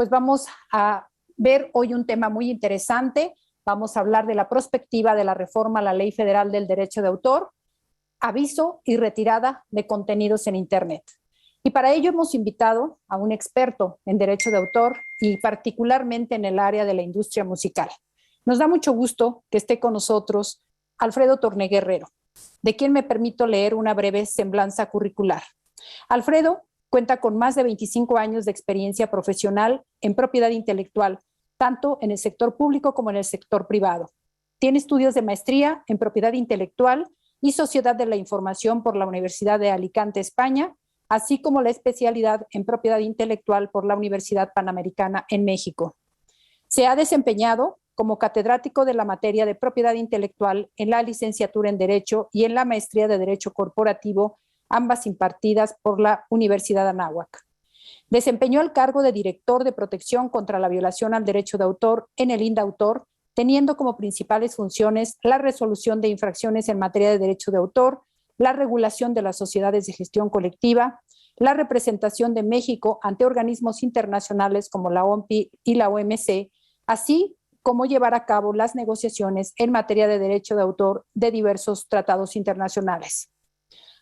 pues vamos a ver hoy un tema muy interesante. Vamos a hablar de la prospectiva de la reforma a la Ley Federal del Derecho de Autor, aviso y retirada de contenidos en Internet. Y para ello hemos invitado a un experto en derecho de autor y particularmente en el área de la industria musical. Nos da mucho gusto que esté con nosotros Alfredo Torneguerrero, de quien me permito leer una breve semblanza curricular. Alfredo cuenta con más de 25 años de experiencia profesional en propiedad intelectual, tanto en el sector público como en el sector privado. Tiene estudios de maestría en propiedad intelectual y sociedad de la información por la Universidad de Alicante, España, así como la especialidad en propiedad intelectual por la Universidad Panamericana en México. Se ha desempeñado como catedrático de la materia de propiedad intelectual en la licenciatura en Derecho y en la maestría de Derecho Corporativo, ambas impartidas por la Universidad Anáhuac. Desempeñó el cargo de director de protección contra la violación al derecho de autor en el INDAUTOR, teniendo como principales funciones la resolución de infracciones en materia de derecho de autor, la regulación de las sociedades de gestión colectiva, la representación de México ante organismos internacionales como la OMPI y la OMC, así como llevar a cabo las negociaciones en materia de derecho de autor de diversos tratados internacionales.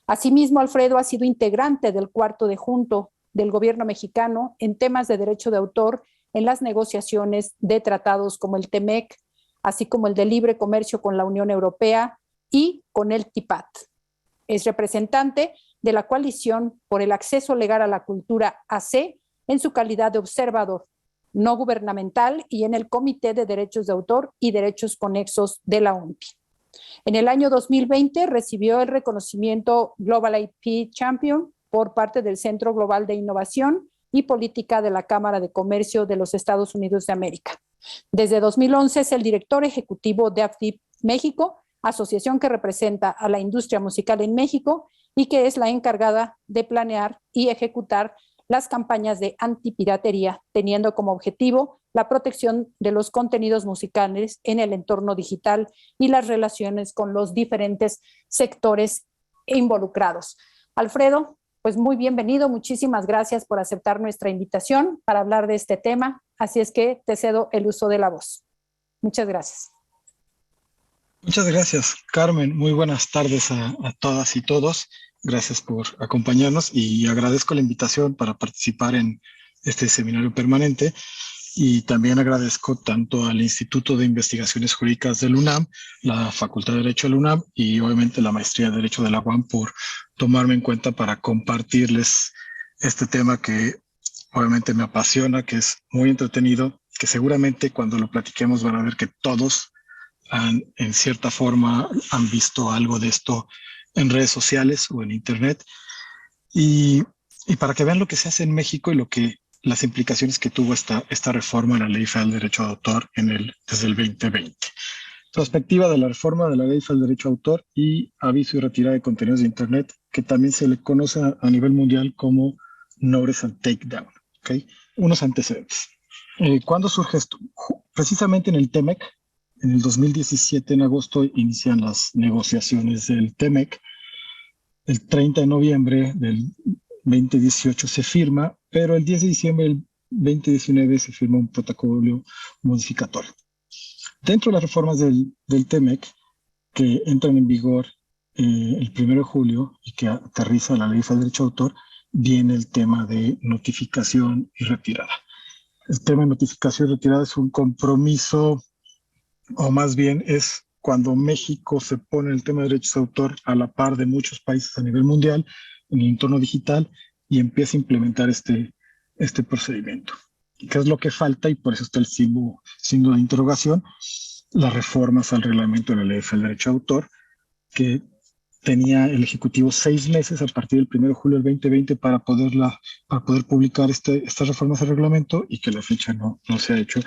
Asimismo, Alfredo ha sido integrante del cuarto de junto del gobierno mexicano en temas de derecho de autor en las negociaciones de tratados como el TEMEC, así como el de libre comercio con la Unión Europea y con el TIPAT. Es representante de la Coalición por el Acceso Legal a la Cultura AC en su calidad de observador no gubernamental y en el Comité de Derechos de Autor y Derechos Conexos de la OMPI. En el año 2020 recibió el reconocimiento Global IP Champion por parte del Centro Global de Innovación y Política de la Cámara de Comercio de los Estados Unidos de América. Desde 2011 es el director ejecutivo de AFDIP México, asociación que representa a la industria musical en México y que es la encargada de planear y ejecutar las campañas de antipiratería, teniendo como objetivo la protección de los contenidos musicales en el entorno digital y las relaciones con los diferentes sectores involucrados. Alfredo, pues muy bienvenido, muchísimas gracias por aceptar nuestra invitación para hablar de este tema, así es que te cedo el uso de la voz. Muchas gracias. Muchas gracias, Carmen. Muy buenas tardes a todas y todos. Gracias por acompañarnos y agradezco la invitación para participar en este seminario permanente. Y también agradezco tanto al Instituto de Investigaciones Jurídicas del UNAM, la Facultad de Derecho del UNAM y obviamente la Maestría de Derecho de la UAM por tomarme en cuenta para compartirles este tema que obviamente me apasiona, que es muy entretenido, que seguramente cuando lo platiquemos van a ver que todos en cierta forma han visto algo de esto en redes sociales o en Internet. Y para que vean lo que se hace en México y las implicaciones que tuvo esta reforma a la Ley Federal del Derecho de Autor desde el 2020. Perspectiva de la reforma de la Ley Federal del Derecho de Autor y aviso y retirada de contenidos de Internet, que también se le conoce a nivel mundial como Notice and Takedown. ¿Okay? Unos antecedentes. ¿Cuándo surge esto? Precisamente en el TEMEC, en el 2017, en agosto, inician las negociaciones del TEMEC. El 30 de noviembre del 2018 se firma, pero el 10 de diciembre del 2019 se firma un protocolo modificatorio. Dentro de las reformas del TEMEC, que entran en vigor el 1 de julio y que aterriza la Ley Federal de Derecho de Autor, viene el tema de notificación y retirada. El tema de notificación y retirada es un compromiso, o más bien es cuando México se pone el tema de derechos de autor a la par de muchos países a nivel mundial en el entorno digital y empieza a implementar este procedimiento. ¿Qué es lo que falta? Y por eso está el signo de interrogación, las reformas al reglamento de la Ley Federal de Derecho de Autor, que tenía el Ejecutivo 6 meses a partir del 1 de julio del 2020 para poder publicar estas reformas al reglamento y que la fecha no se ha hecho.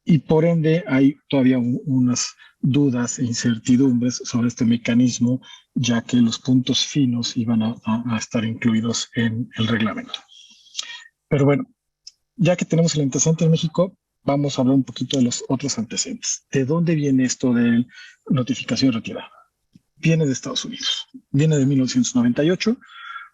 Y por ende hay todavía unas dudas e incertidumbres sobre este mecanismo, ya que los puntos finos iban a estar incluidos en el reglamento. Pero bueno, ya que tenemos el antecedente en México, vamos a hablar un poquito de los otros antecedentes. ¿De dónde viene esto de notificación y retirada? Viene de Estados Unidos. Viene de 1998,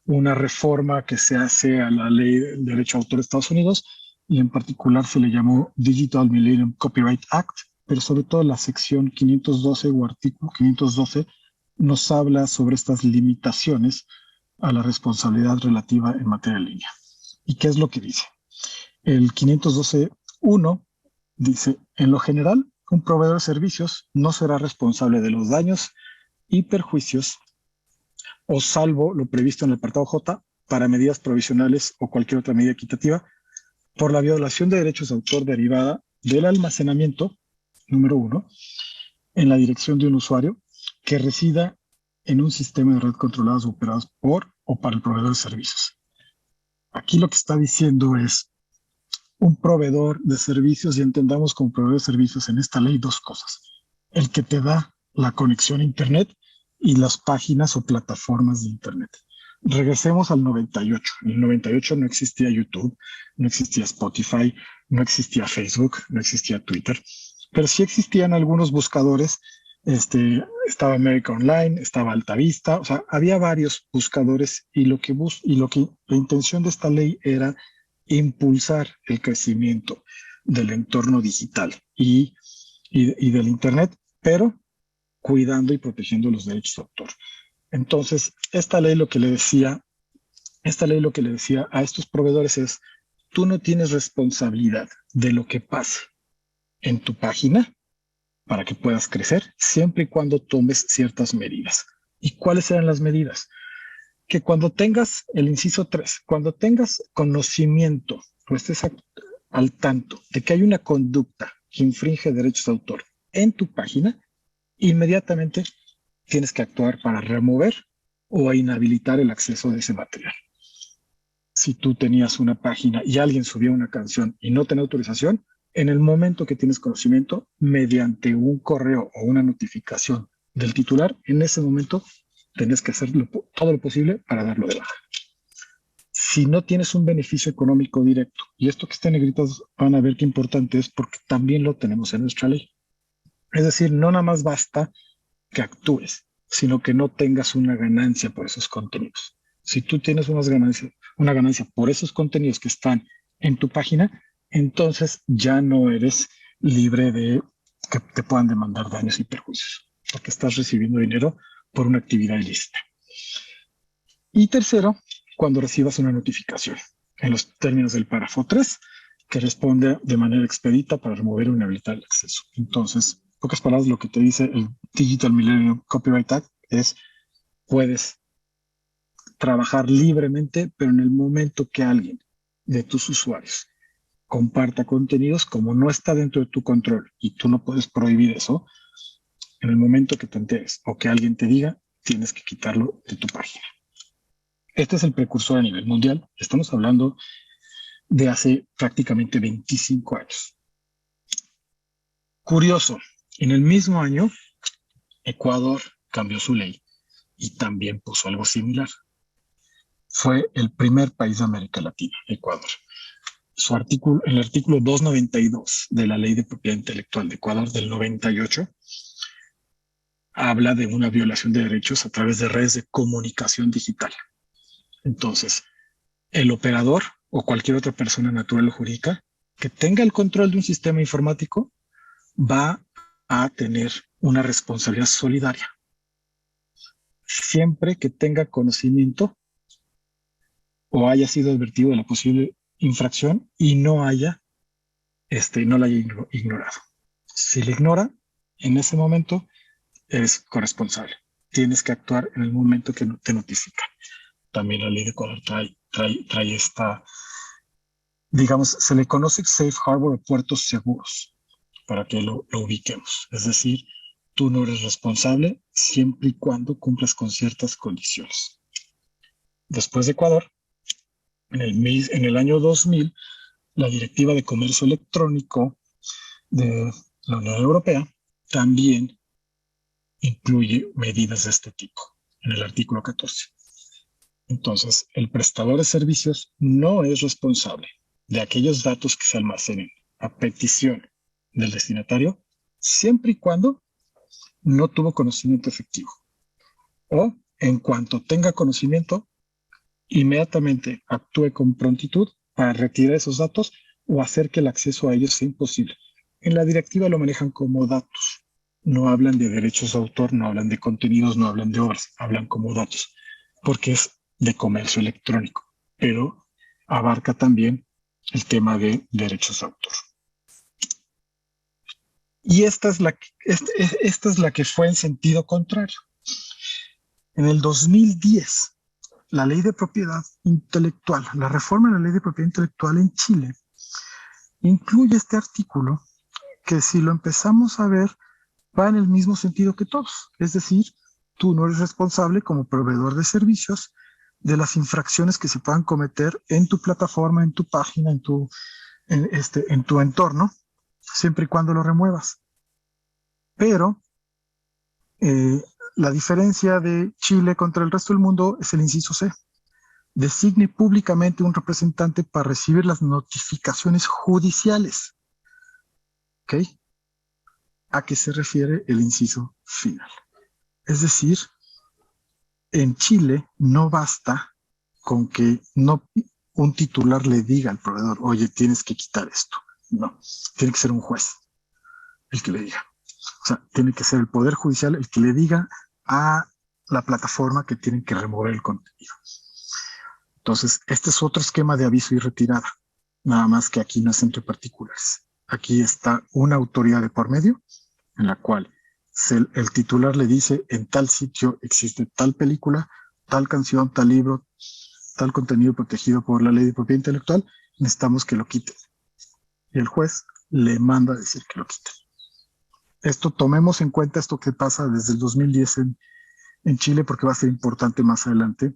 una reforma que se hace a la Ley del Derecho de Autor de Estados Unidos, y en particular se le llamó Digital Millennium Copyright Act, pero sobre todo la sección 512 o artículo 512 nos habla sobre estas limitaciones a la responsabilidad relativa en materia de línea. ¿Y qué es lo que dice? El 512.1 dice, en lo general, un proveedor de servicios no será responsable de los daños y perjuicios, o salvo lo previsto en el apartado J, para medidas provisionales o cualquier otra medida equitativa, por la violación de derechos de autor derivada del almacenamiento, número 1, en la dirección de un usuario que resida en un sistema de red controlados o operados por o para el proveedor de servicios. Aquí lo que está diciendo es un proveedor de servicios, y entendamos como proveedor de servicios en esta ley dos cosas. El que te da la conexión a Internet y las páginas o plataformas de Internet. Regresemos al 98. En el 98 no existía YouTube, no existía Spotify, no existía Facebook, no existía Twitter, pero sí existían algunos buscadores. Estaba América Online, estaba Altavista, o sea, había varios buscadores y la intención de esta ley era impulsar el crecimiento del entorno digital y del Internet, pero cuidando y protegiendo los derechos de autor. Entonces, esta ley lo que le decía a estos proveedores es, tú no tienes responsabilidad de lo que pase en tu página para que puedas crecer, siempre y cuando tomes ciertas medidas. ¿Y cuáles eran las medidas? Que cuando tengas, el inciso 3, cuando tengas conocimiento o estés al tanto de que hay una conducta que infringe derechos de autor en tu página, inmediatamente tienes que actuar para remover o inhabilitar el acceso de ese material. Si tú tenías una página y alguien subía una canción y no tenía autorización, en el momento que tienes conocimiento, mediante un correo o una notificación del titular, en ese momento tienes que hacer todo lo posible para darlo de baja. Si no tienes un beneficio económico directo, y esto que está en negritos van a ver qué importante es porque también lo tenemos en nuestra ley. Es decir, no nada más basta que actúes, sino que no tengas una ganancia por esos contenidos. Si tú tienes una ganancia por esos contenidos que están en tu página, entonces ya no eres libre de que te puedan demandar daños y perjuicios, porque estás recibiendo dinero por una actividad ilícita. Y tercero, cuando recibas una notificación, en los términos del párrafo 3, que responde de manera expedita para remover o inhabilitar el acceso. Entonces, en pocas palabras, lo que te dice el Digital Millennium Copyright Act es, puedes trabajar libremente, pero en el momento que alguien de tus usuarios comparta contenidos, como no está dentro de tu control y tú no puedes prohibir eso, en el momento que te enteres o que alguien te diga, tienes que quitarlo de tu página. Este es el precursor a nivel mundial. Estamos hablando de hace prácticamente 25 años. Curioso, en el mismo año, Ecuador cambió su ley y también puso algo similar. Fue el primer país de América Latina, Ecuador. El artículo 292 de la Ley de Propiedad Intelectual de Ecuador del 98 habla de una violación de derechos a través de redes de comunicación digital. Entonces, el operador o cualquier otra persona natural o jurídica que tenga el control de un sistema informático va a tener una responsabilidad solidaria. Siempre que tenga conocimiento o haya sido advertido de la posible infracción y no la haya ignorado. Si la ignora, en ese momento eres corresponsable. Tienes que actuar en el momento que te notifican. También la ley de Ecuador trae esta, digamos, se le conoce safe harbor o puertos seguros, para que lo ubiquemos. Es decir, tú no eres responsable siempre y cuando cumplas con ciertas condiciones. Después de Ecuador, en el año 2000, la Directiva de Comercio Electrónico de la Unión Europea también incluye medidas de este tipo en el artículo 14. Entonces, el prestador de servicios no es responsable de aquellos datos que se almacenen a petición del destinatario, siempre y cuando no tuvo conocimiento efectivo. O, en cuanto tenga conocimiento, inmediatamente actúe con prontitud para retirar esos datos o hacer que el acceso a ellos sea imposible. En la directiva lo manejan como datos. No hablan de derechos de autor, no hablan de contenidos, no hablan de obras, hablan como datos, porque es de comercio electrónico, pero abarca también el tema de derechos de autor. Y esta es la que fue en sentido contrario. En el 2010, la ley de propiedad intelectual, la reforma de la ley de propiedad intelectual en Chile, incluye este artículo que, si lo empezamos a ver, va en el mismo sentido que todos. Es decir, tú no eres responsable como proveedor de servicios de las infracciones que se puedan cometer en tu plataforma, en tu página, en tu entorno, siempre y cuando lo remuevas. Pero la diferencia de Chile contra el resto del mundo es el inciso C. Designe públicamente un representante para recibir las notificaciones judiciales. ¿Ok? ¿A qué se refiere el inciso final? Es decir, en Chile no basta con que un titular le diga al proveedor, oye, tienes que quitar esto. No, tiene que ser un juez el que le diga. O sea, tiene que ser el Poder Judicial el que le diga a la plataforma que tienen que remover el contenido. Entonces, este es otro esquema de aviso y retirada, nada más que aquí no es entre particulares. Aquí está una autoridad de por medio, en la cual el titular le dice, en tal sitio existe tal película, tal canción, tal libro, tal contenido protegido por la ley de propiedad intelectual, necesitamos que lo quiten. Y el juez le manda a decir que lo quiten. Esto, tomemos en cuenta esto que pasa desde el 2010 en Chile, porque va a ser importante más adelante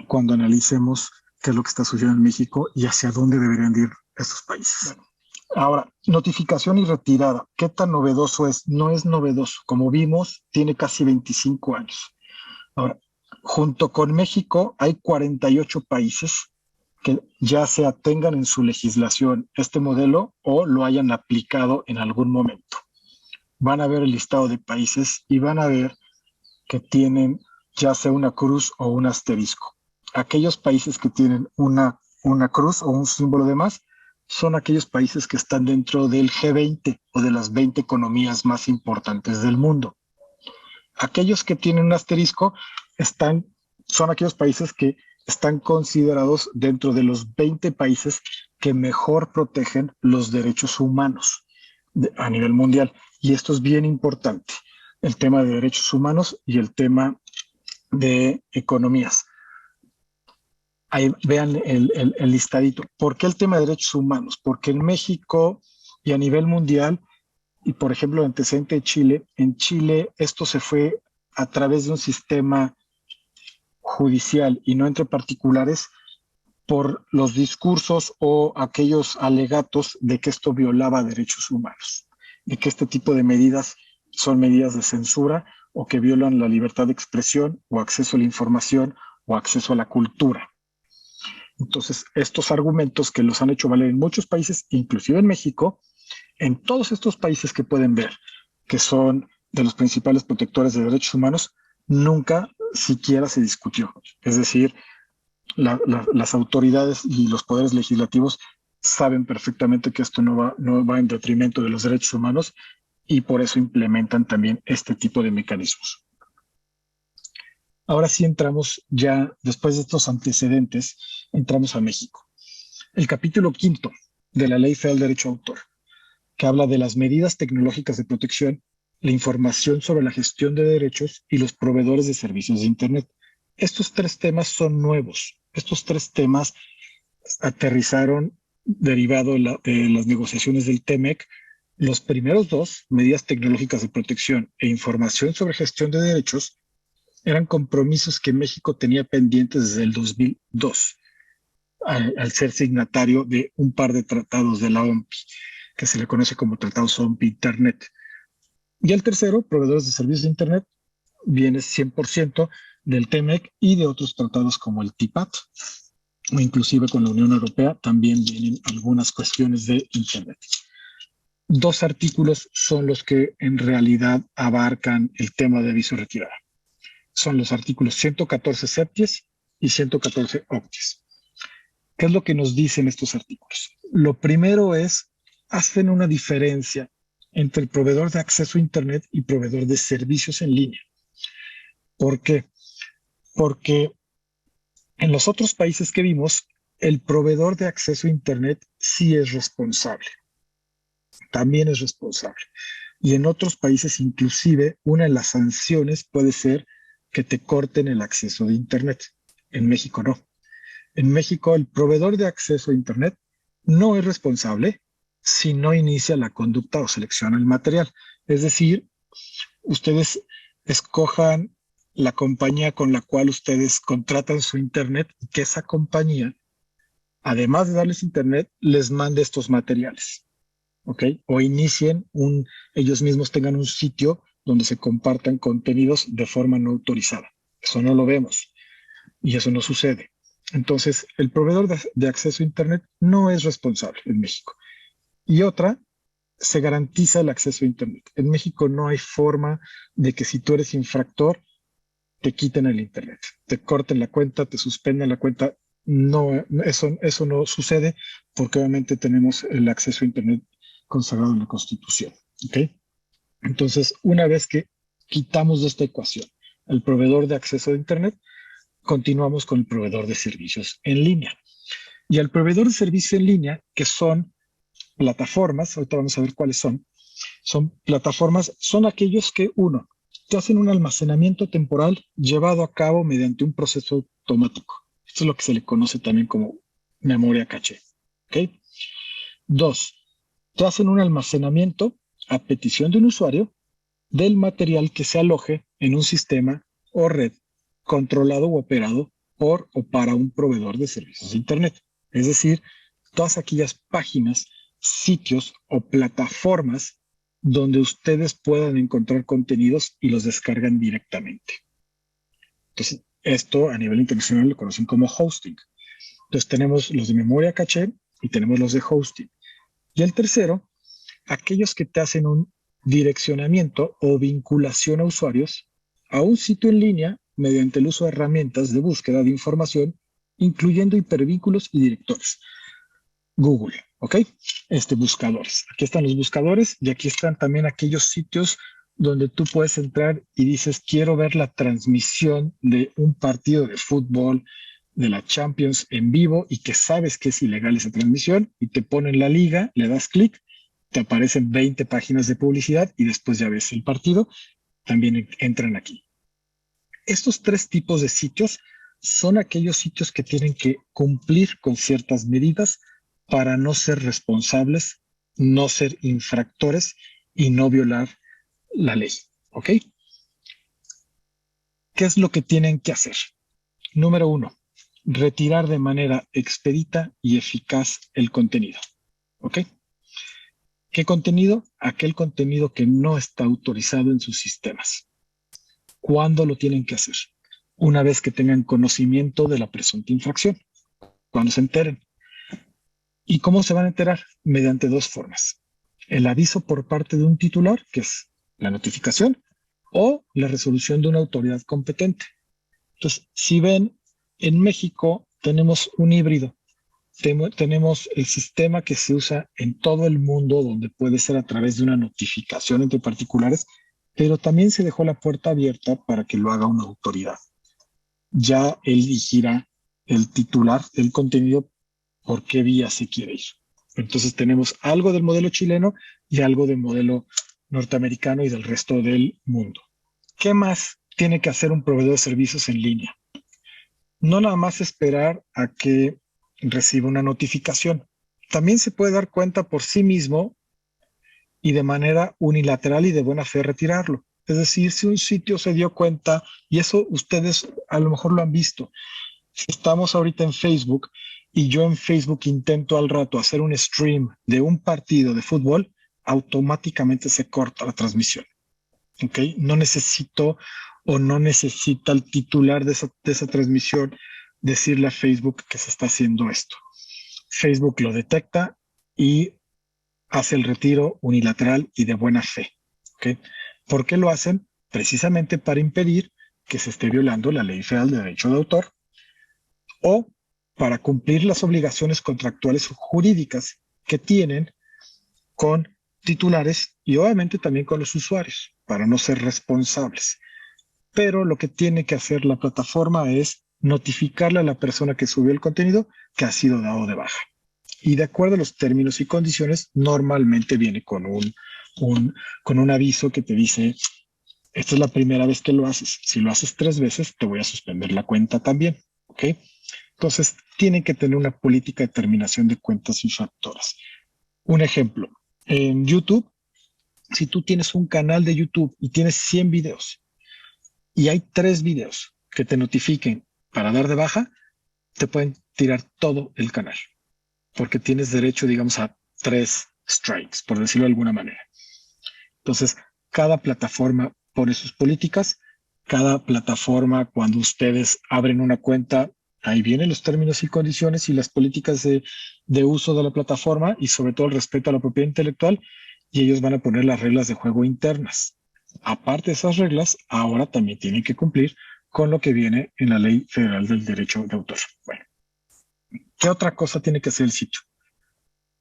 cuando analicemos qué es lo que está sucediendo en México y hacia dónde deberían ir estos países. Bueno, ahora, notificación y retirada. ¿Qué tan novedoso es? No es novedoso. Como vimos, tiene casi 25 años. Ahora, junto con México, hay 48 países que ya se atengan en su legislación este modelo o lo hayan aplicado en algún momento. Van a ver el listado de países y van a ver que tienen ya sea una cruz o un asterisco. Aquellos países que tienen una cruz o un símbolo de más son aquellos países que están dentro del G20 o de las 20 economías más importantes del mundo. Aquellos que tienen un asterisco son aquellos países que están considerados dentro de los 20 países que mejor protegen los derechos humanos a nivel mundial. Y esto es bien importante, el tema de derechos humanos y el tema de economías. Ahí vean el listadito. ¿Por qué el tema de derechos humanos? Porque en México y a nivel mundial, y por ejemplo el antecedente de Chile, en Chile esto se fue a través de un sistema judicial y no entre particulares por los discursos o aquellos alegatos de que esto violaba derechos humanos, de que este tipo de medidas son medidas de censura o que violan la libertad de expresión o acceso a la información o acceso a la cultura. Entonces, estos argumentos que los han hecho valer en muchos países, inclusive en México, en todos estos países que pueden ver, que son de los principales protectores de derechos humanos, nunca siquiera se discutió. Es decir, las autoridades y los poderes legislativos saben perfectamente que esto no va en detrimento de los derechos humanos y por eso implementan también este tipo de mecanismos. Ahora sí entramos ya, después de estos antecedentes, entramos a México. El capítulo 5 de la Ley Federal de Derecho de Autor, que habla de las medidas tecnológicas de protección, la información sobre la gestión de derechos y los proveedores de servicios de Internet. Estos tres temas son nuevos. Estos tres temas aterrizaron derivado de las negociaciones del TEMEC. Los primeros dos, medidas tecnológicas de protección e información sobre gestión de derechos, eran compromisos que México tenía pendientes desde el 2002, al ser signatario de un par de tratados de la OMPI, que se le conoce como tratados OMPI-Internet. Y el tercero, proveedores de servicios de Internet, viene 100% del TEMEC y de otros tratados como el TIPAT, o inclusive con la Unión Europea también vienen algunas cuestiones de Internet. Dos artículos son los que en realidad abarcan el tema de aviso de retirada. Son los artículos 114 septies y 114 octies. ¿Qué es lo que nos dicen estos artículos? Lo primero es, hacen una diferencia entre el proveedor de acceso a Internet y proveedor de servicios en línea. ¿Por qué? Porque en los otros países que vimos, el proveedor de acceso a Internet sí es responsable, también es responsable. Y en otros países, inclusive, una de las sanciones puede ser que te corten el acceso de Internet. En México no. En México, el proveedor de acceso a Internet no es responsable si no inicia la conducta o selecciona el material. Es decir, ustedes escojan la compañía con la cual ustedes contratan su Internet y que esa compañía, además de darles Internet, les mande estos materiales. ¿Ok? O inicien ellos mismos tengan un sitio donde se compartan contenidos de forma no autorizada. Eso no lo vemos y eso no sucede. Entonces, el proveedor de acceso a Internet no es responsable en México. Y otra, se garantiza el acceso a Internet. En México no hay forma de que si tú eres infractor, te quiten el Internet, te corten la cuenta, te suspendan la cuenta. No, eso no sucede porque obviamente tenemos el acceso a Internet consagrado en la Constitución. ¿Ok? Entonces, una vez que quitamos de esta ecuación el proveedor de acceso a Internet, continuamos con el proveedor de servicios en línea. Y el proveedor de servicio en línea, que son plataformas, ahorita vamos a ver cuáles son plataformas, son aquellos que, uno, te hacen un almacenamiento temporal llevado a cabo mediante un proceso automático. Esto es lo que se le conoce también como memoria caché. ¿Ok? Dos, te hacen un almacenamiento a petición de un usuario del material que se aloje en un sistema o red controlado o operado por o para un proveedor de servicios de Internet. Es decir, todas aquellas páginas, sitios o plataformas donde ustedes puedan encontrar contenidos y los descargan directamente. Entonces, esto a nivel internacional lo conocen como hosting. Entonces, tenemos los de memoria caché y tenemos los de hosting. Y el tercero, aquellos que te hacen un direccionamiento o vinculación a usuarios a un sitio en línea mediante el uso de herramientas de búsqueda de información, incluyendo hipervínculos y directores. Google, ¿ok? Buscadores. Aquí están los buscadores y aquí están también aquellos sitios donde tú puedes entrar y dices, quiero ver la transmisión de un partido de fútbol de la Champions en vivo y que sabes que es ilegal esa transmisión y te ponen la liga, le das clic, te aparecen 20 páginas de publicidad y después ya ves el partido, también entran aquí. Estos tres tipos de sitios son aquellos sitios que tienen que cumplir con ciertas medidas para no ser responsables, no ser infractores y no violar la ley. ¿Ok? ¿Qué es lo que tienen que hacer? Número 1, retirar de manera expedita y eficaz el contenido. ¿Ok? ¿Qué contenido? Aquel contenido que no está autorizado en sus sistemas. ¿Cuándo lo tienen que hacer? Una vez que tengan conocimiento de la presunta infracción, cuando se enteren. ¿Y cómo se van a enterar? Mediante dos formas. El aviso por parte de un titular, que es la notificación, o la resolución de una autoridad competente. Entonces, si ven, en México tenemos un híbrido. Tenemos el sistema que se usa en todo el mundo, donde puede ser a través de una notificación entre particulares, pero también se dejó la puerta abierta para que lo haga una autoridad. Ya elegirá el titular del contenido por qué vía se quiere ir. Entonces tenemos algo del modelo chileno y algo del modelo norteamericano y del resto del mundo. ¿Qué más tiene que hacer un proveedor de servicios en línea? No nada más esperar a que reciba una notificación. También se puede dar cuenta por sí mismo y de manera unilateral y de buena fe retirarlo. Es decir, si un sitio se dio cuenta, y eso ustedes a lo mejor lo han visto, si estamos ahorita en Facebook y yo en Facebook intento al rato hacer un stream de un partido de fútbol, automáticamente se corta la transmisión. ¿Ok? No necesito o no necesita el titular de esa transmisión decirle a Facebook que se está haciendo esto. Facebook lo detecta y hace el retiro unilateral y de buena fe. ¿Okay? ¿Por qué lo hacen? Precisamente para impedir que se esté violando la Ley Federal de Derecho de Autor o para cumplir las obligaciones contractuales o jurídicas que tienen con titulares y obviamente también con los usuarios para no ser responsables. Pero lo que tiene que hacer la plataforma es notificarle a la persona que subió el contenido que ha sido dado de baja. Y de acuerdo a los términos y condiciones, normalmente viene con un aviso que te dice, esta es la primera vez que lo haces. Si lo haces 3 veces, te voy a suspender la cuenta también. ¿Ok? Entonces, tienen que tener una política de terminación de cuentas infractoras. Un ejemplo, en YouTube, si tú tienes un canal de YouTube y tienes 100 videos y hay 3 videos que te notifiquen para dar de baja, te pueden tirar todo el canal porque tienes derecho, digamos, a 3 strikes, por decirlo de alguna manera. Entonces, cada plataforma pone sus políticas, cada plataforma, cuando ustedes abren una cuenta, ahí vienen los términos y condiciones y las políticas de uso de la plataforma y sobre todo el respeto a la propiedad intelectual, y ellos van a poner las reglas de juego internas. Aparte de esas reglas, ahora también tienen que cumplir con lo que viene en la Ley Federal del Derecho de Autor. Bueno, ¿qué otra cosa tiene que hacer el sitio?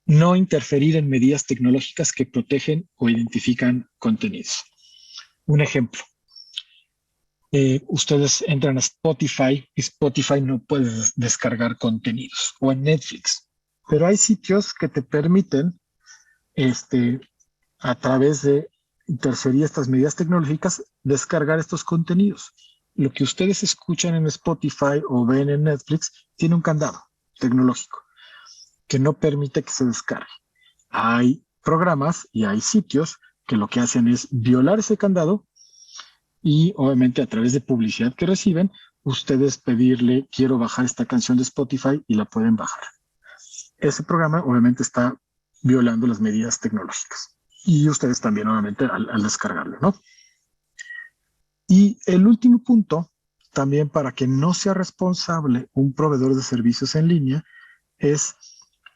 No interferir en medidas tecnológicas que protegen o identifican contenidos. Un ejemplo, ustedes entran a Spotify y Spotify no puede descargar contenidos, o en Netflix, pero hay sitios que te permiten, a través de interferir estas medidas tecnológicas, descargar estos contenidos. Lo que ustedes escuchan en Spotify o ven en Netflix tiene un candado tecnológico que no permite que se descargue. Hay programas y hay sitios que lo que hacen es violar ese candado y obviamente a través de publicidad que reciben, ustedes pedirle, quiero bajar esta canción de Spotify y la pueden bajar. Ese programa obviamente está violando las medidas tecnológicas y ustedes también obviamente al descargarlo, ¿no? Y el último punto, también para que no sea responsable un proveedor de servicios en línea, es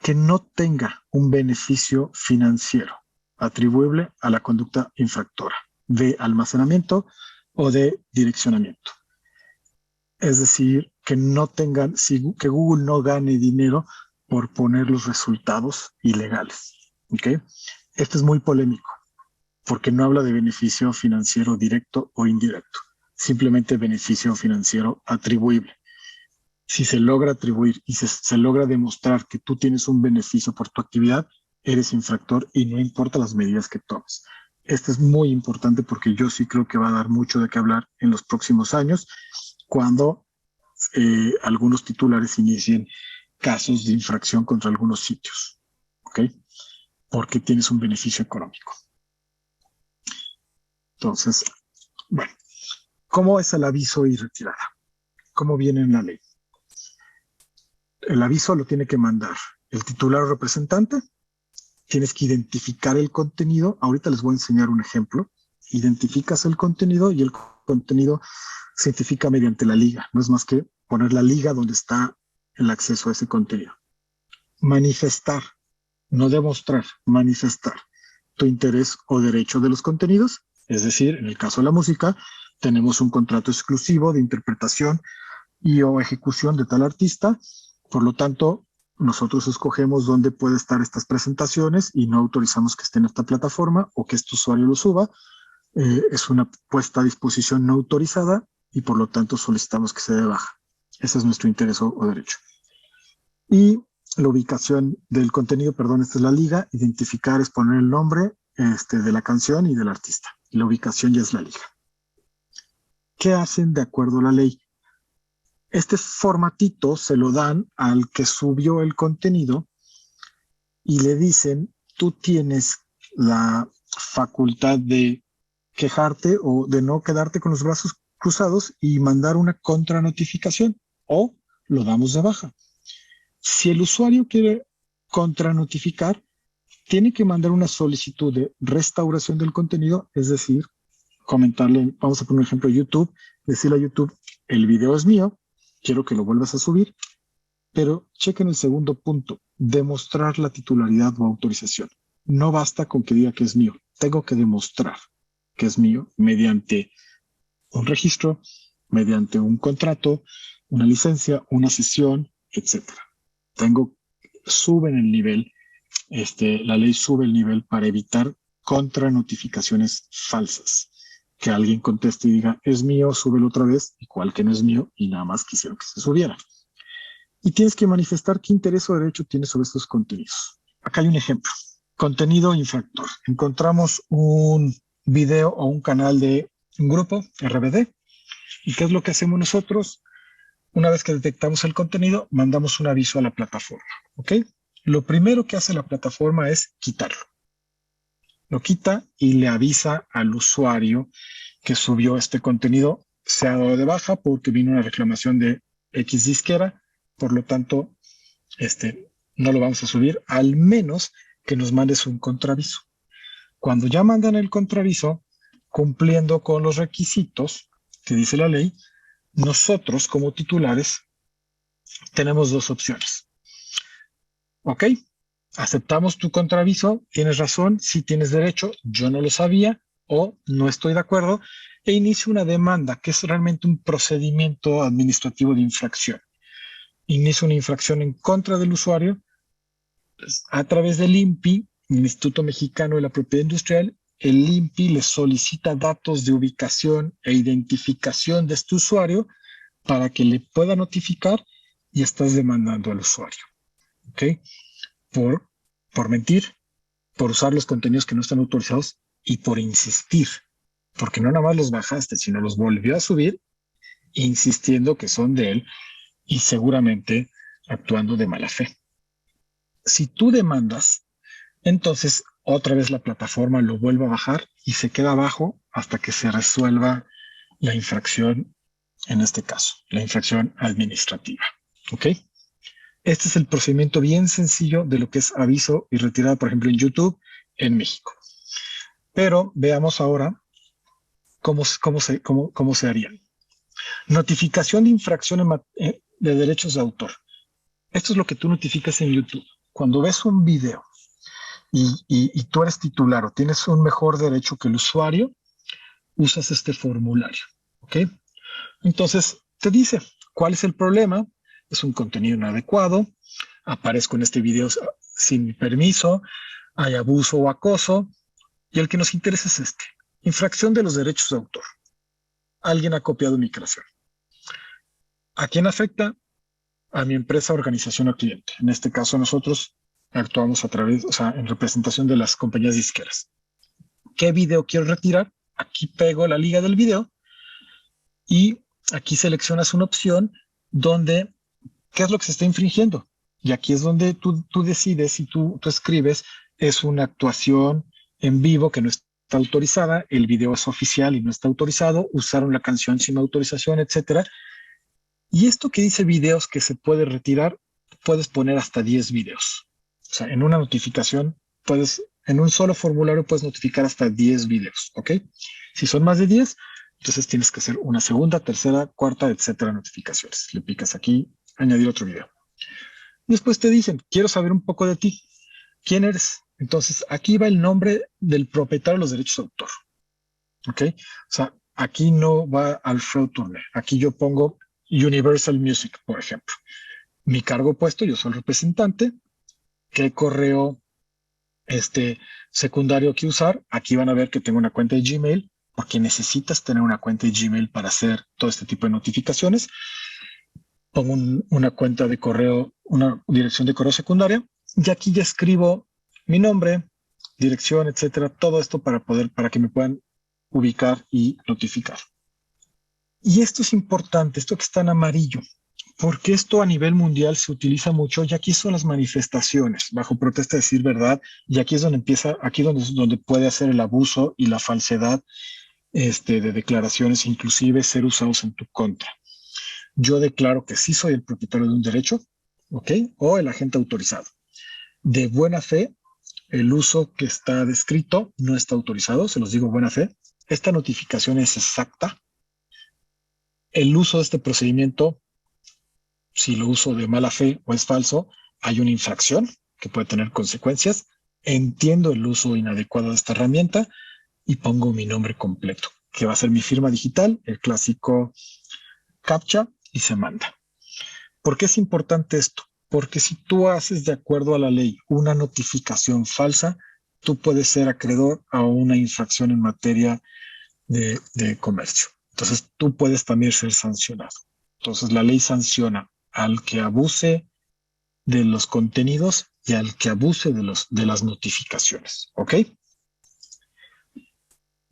que no tenga un beneficio financiero atribuible a la conducta infractora de almacenamiento o de direccionamiento. Es decir, que no tengan, que Google no gane dinero por poner los resultados ilegales. ¿Okay? Esto es muy polémico porque no habla de beneficio financiero directo o indirecto, simplemente beneficio financiero atribuible. Si se logra atribuir y se logra demostrar que tú tienes un beneficio por tu actividad, eres infractor y no importa las medidas que tomes. Esto es muy importante porque yo sí creo que va a dar mucho de qué hablar en los próximos años cuando algunos titulares inicien casos de infracción contra algunos sitios, ¿ok? Porque tienes un beneficio económico. Entonces, bueno, ¿cómo es el aviso y retirada? ¿Cómo viene en la ley? El aviso lo tiene que mandar el titular o representante. Tienes que identificar el contenido. Ahorita les voy a enseñar un ejemplo. Identificas el contenido y el contenido se identifica mediante la liga. No es más que poner la liga donde está el acceso a ese contenido. Manifestar, no demostrar, manifestar tu interés o derecho de los contenidos. Es decir, en el caso de la música, tenemos un contrato exclusivo de interpretación y o ejecución de tal artista. Por lo tanto, nosotros escogemos dónde pueden estar estas presentaciones y no autorizamos que esté en esta plataforma o que este usuario lo suba. Es una puesta a disposición no autorizada y por lo tanto solicitamos que se dé baja. Ese es nuestro interés o derecho. Y la ubicación del contenido, perdón, esta es la liga. Identificar es poner el nombre de la canción y del artista. Y la ubicación ya es la liga. ¿Qué hacen de acuerdo a la ley? Este formatito se lo dan al que subió el contenido y le dicen, tú tienes la facultad de quejarte o de no quedarte con los brazos cruzados y mandar una contranotificación o lo damos de baja. Si el usuario quiere contranotificar, tiene que mandar una solicitud de restauración del contenido, es decir, comentarle, vamos a poner un ejemplo, YouTube, decirle a YouTube, el video es mío, quiero que lo vuelvas a subir, pero chequen el segundo punto, demostrar la titularidad o autorización. No basta con que diga que es mío, tengo que demostrar que es mío mediante un registro, mediante un contrato, una licencia, una sesión, etc. Suben el nivel la ley sube el nivel para evitar contranotificaciones falsas. Que alguien conteste y diga, es mío, súbelo otra vez, igual que no es mío, y nada más quisieron que se subiera. Y tienes que manifestar qué interés o derecho tienes sobre estos contenidos. Acá hay un ejemplo. Contenido infractor. Encontramos un video o un canal de un grupo, RBD, ¿y qué es lo que hacemos nosotros? Una vez que detectamos el contenido, mandamos un aviso a la plataforma, ¿ok? Lo primero que hace la plataforma es quitarlo. Lo quita y le avisa al usuario que subió este contenido, se ha dado de baja porque vino una reclamación de X disquera, por lo tanto, no lo vamos a subir, al menos que nos mandes un contraaviso. Cuando ya mandan el contraaviso, cumpliendo con los requisitos que dice la ley, nosotros como titulares tenemos dos opciones. ¿Ok? Aceptamos tu contraaviso, tienes razón, sí tienes derecho, yo no lo sabía o no estoy de acuerdo, e inicio una demanda, que es realmente un procedimiento administrativo de infracción. Inicio una infracción en contra del usuario a través del INPI, el Instituto Mexicano de la Propiedad Industrial. El INPI le solicita datos de ubicación e identificación de este usuario para que le pueda notificar y estás demandando al usuario. ¿Ok? Por mentir, por usar los contenidos que no están autorizados y por insistir, porque no nada más los bajaste, sino los volvió a subir insistiendo que son de él y seguramente actuando de mala fe. Si tú demandas, entonces otra vez la plataforma lo vuelve a bajar y se queda abajo hasta que se resuelva la infracción, en este caso, la infracción administrativa. ¿Ok? Este es el procedimiento bien sencillo de lo que es aviso y retirada, por ejemplo, en YouTube en México. Pero veamos ahora cómo se haría. Notificación de infracción de derechos de autor. Esto es lo que tú notificas en YouTube. Cuando ves un video y tú eres titular o tienes un mejor derecho que el usuario, usas este formulario. ¿Ok? Entonces, te dice cuál es el problema. Es un contenido inadecuado, aparezco en este video sin mi permiso, hay abuso o acoso, y el que nos interesa es este. Infracción de los derechos de autor. Alguien ha copiado mi creación. ¿A quién afecta? A mi empresa, organización o cliente. En este caso nosotros actuamos a través, en representación de las compañías disqueras. ¿Qué video quiero retirar? Aquí pego la liga del video y aquí seleccionas una opción donde ¿qué es lo que se está infringiendo? Y aquí es donde tú decides y tú escribes, es una actuación en vivo que no está autorizada, el video es oficial y no está autorizado, usaron la canción sin autorización, etcétera. Y esto que dice videos que se puede retirar, puedes poner hasta 10 videos. O sea, en una notificación en un solo formulario puedes notificar hasta 10 videos, ¿ok? Si son más de 10, entonces tienes que hacer una segunda, tercera, cuarta, etcétera, notificaciones. Le picas aquí, añadir otro video. Después te dicen, quiero saber un poco de ti. ¿Quién eres? Entonces, aquí va el nombre del propietario de los derechos de autor. ¿Ok? O sea, aquí no va Alfredo Turner. Aquí yo pongo Universal Music, por ejemplo. Mi cargo puesto, yo soy el representante. ¿Qué correo secundario que usar? Aquí van a ver que tengo una cuenta de Gmail, porque necesitas tener una cuenta de Gmail para hacer todo este tipo de notificaciones. Pongo una cuenta de correo, una dirección de correo secundaria, y aquí ya escribo mi nombre, dirección, etcétera, todo esto para que me puedan ubicar y notificar. Y esto es importante, esto que está en amarillo, porque esto a nivel mundial se utiliza mucho, y aquí son las manifestaciones, bajo protesta de decir verdad, y aquí es donde donde puede hacer el abuso y la falsedad de declaraciones, inclusive ser usados en tu contra. Yo declaro que sí soy el propietario de un derecho, ¿ok? O el agente autorizado. De buena fe, el uso que está descrito no está autorizado, se los digo buena fe. Esta notificación es exacta. El uso de este procedimiento, si lo uso de mala fe o es falso, hay una infracción que puede tener consecuencias. Entiendo el uso inadecuado de esta herramienta y pongo mi nombre completo, que va a ser mi firma digital, el clásico CAPTCHA, y se manda. ¿Por qué es importante esto? Porque si tú haces de acuerdo a la ley una notificación falsa, tú puedes ser acreedor a una infracción en materia de comercio. Entonces, tú puedes también ser sancionado. Entonces, la ley sanciona al que abuse de los contenidos y al que abuse de las notificaciones. ¿Ok?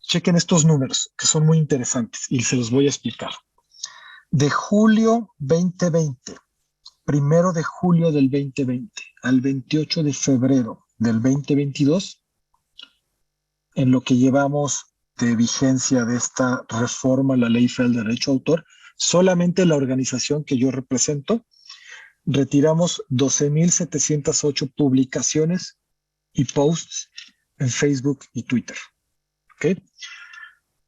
Chequen estos números que son muy interesantes y se los voy a explicar. De julio 2020, 1 de julio del 2020 al 28 de febrero del 2022, en lo que llevamos de vigencia de esta reforma a la Ley Federal del Derecho de Autor, solamente la organización que yo represento, retiramos 12,708 publicaciones y posts en Facebook y Twitter. ¿Okay?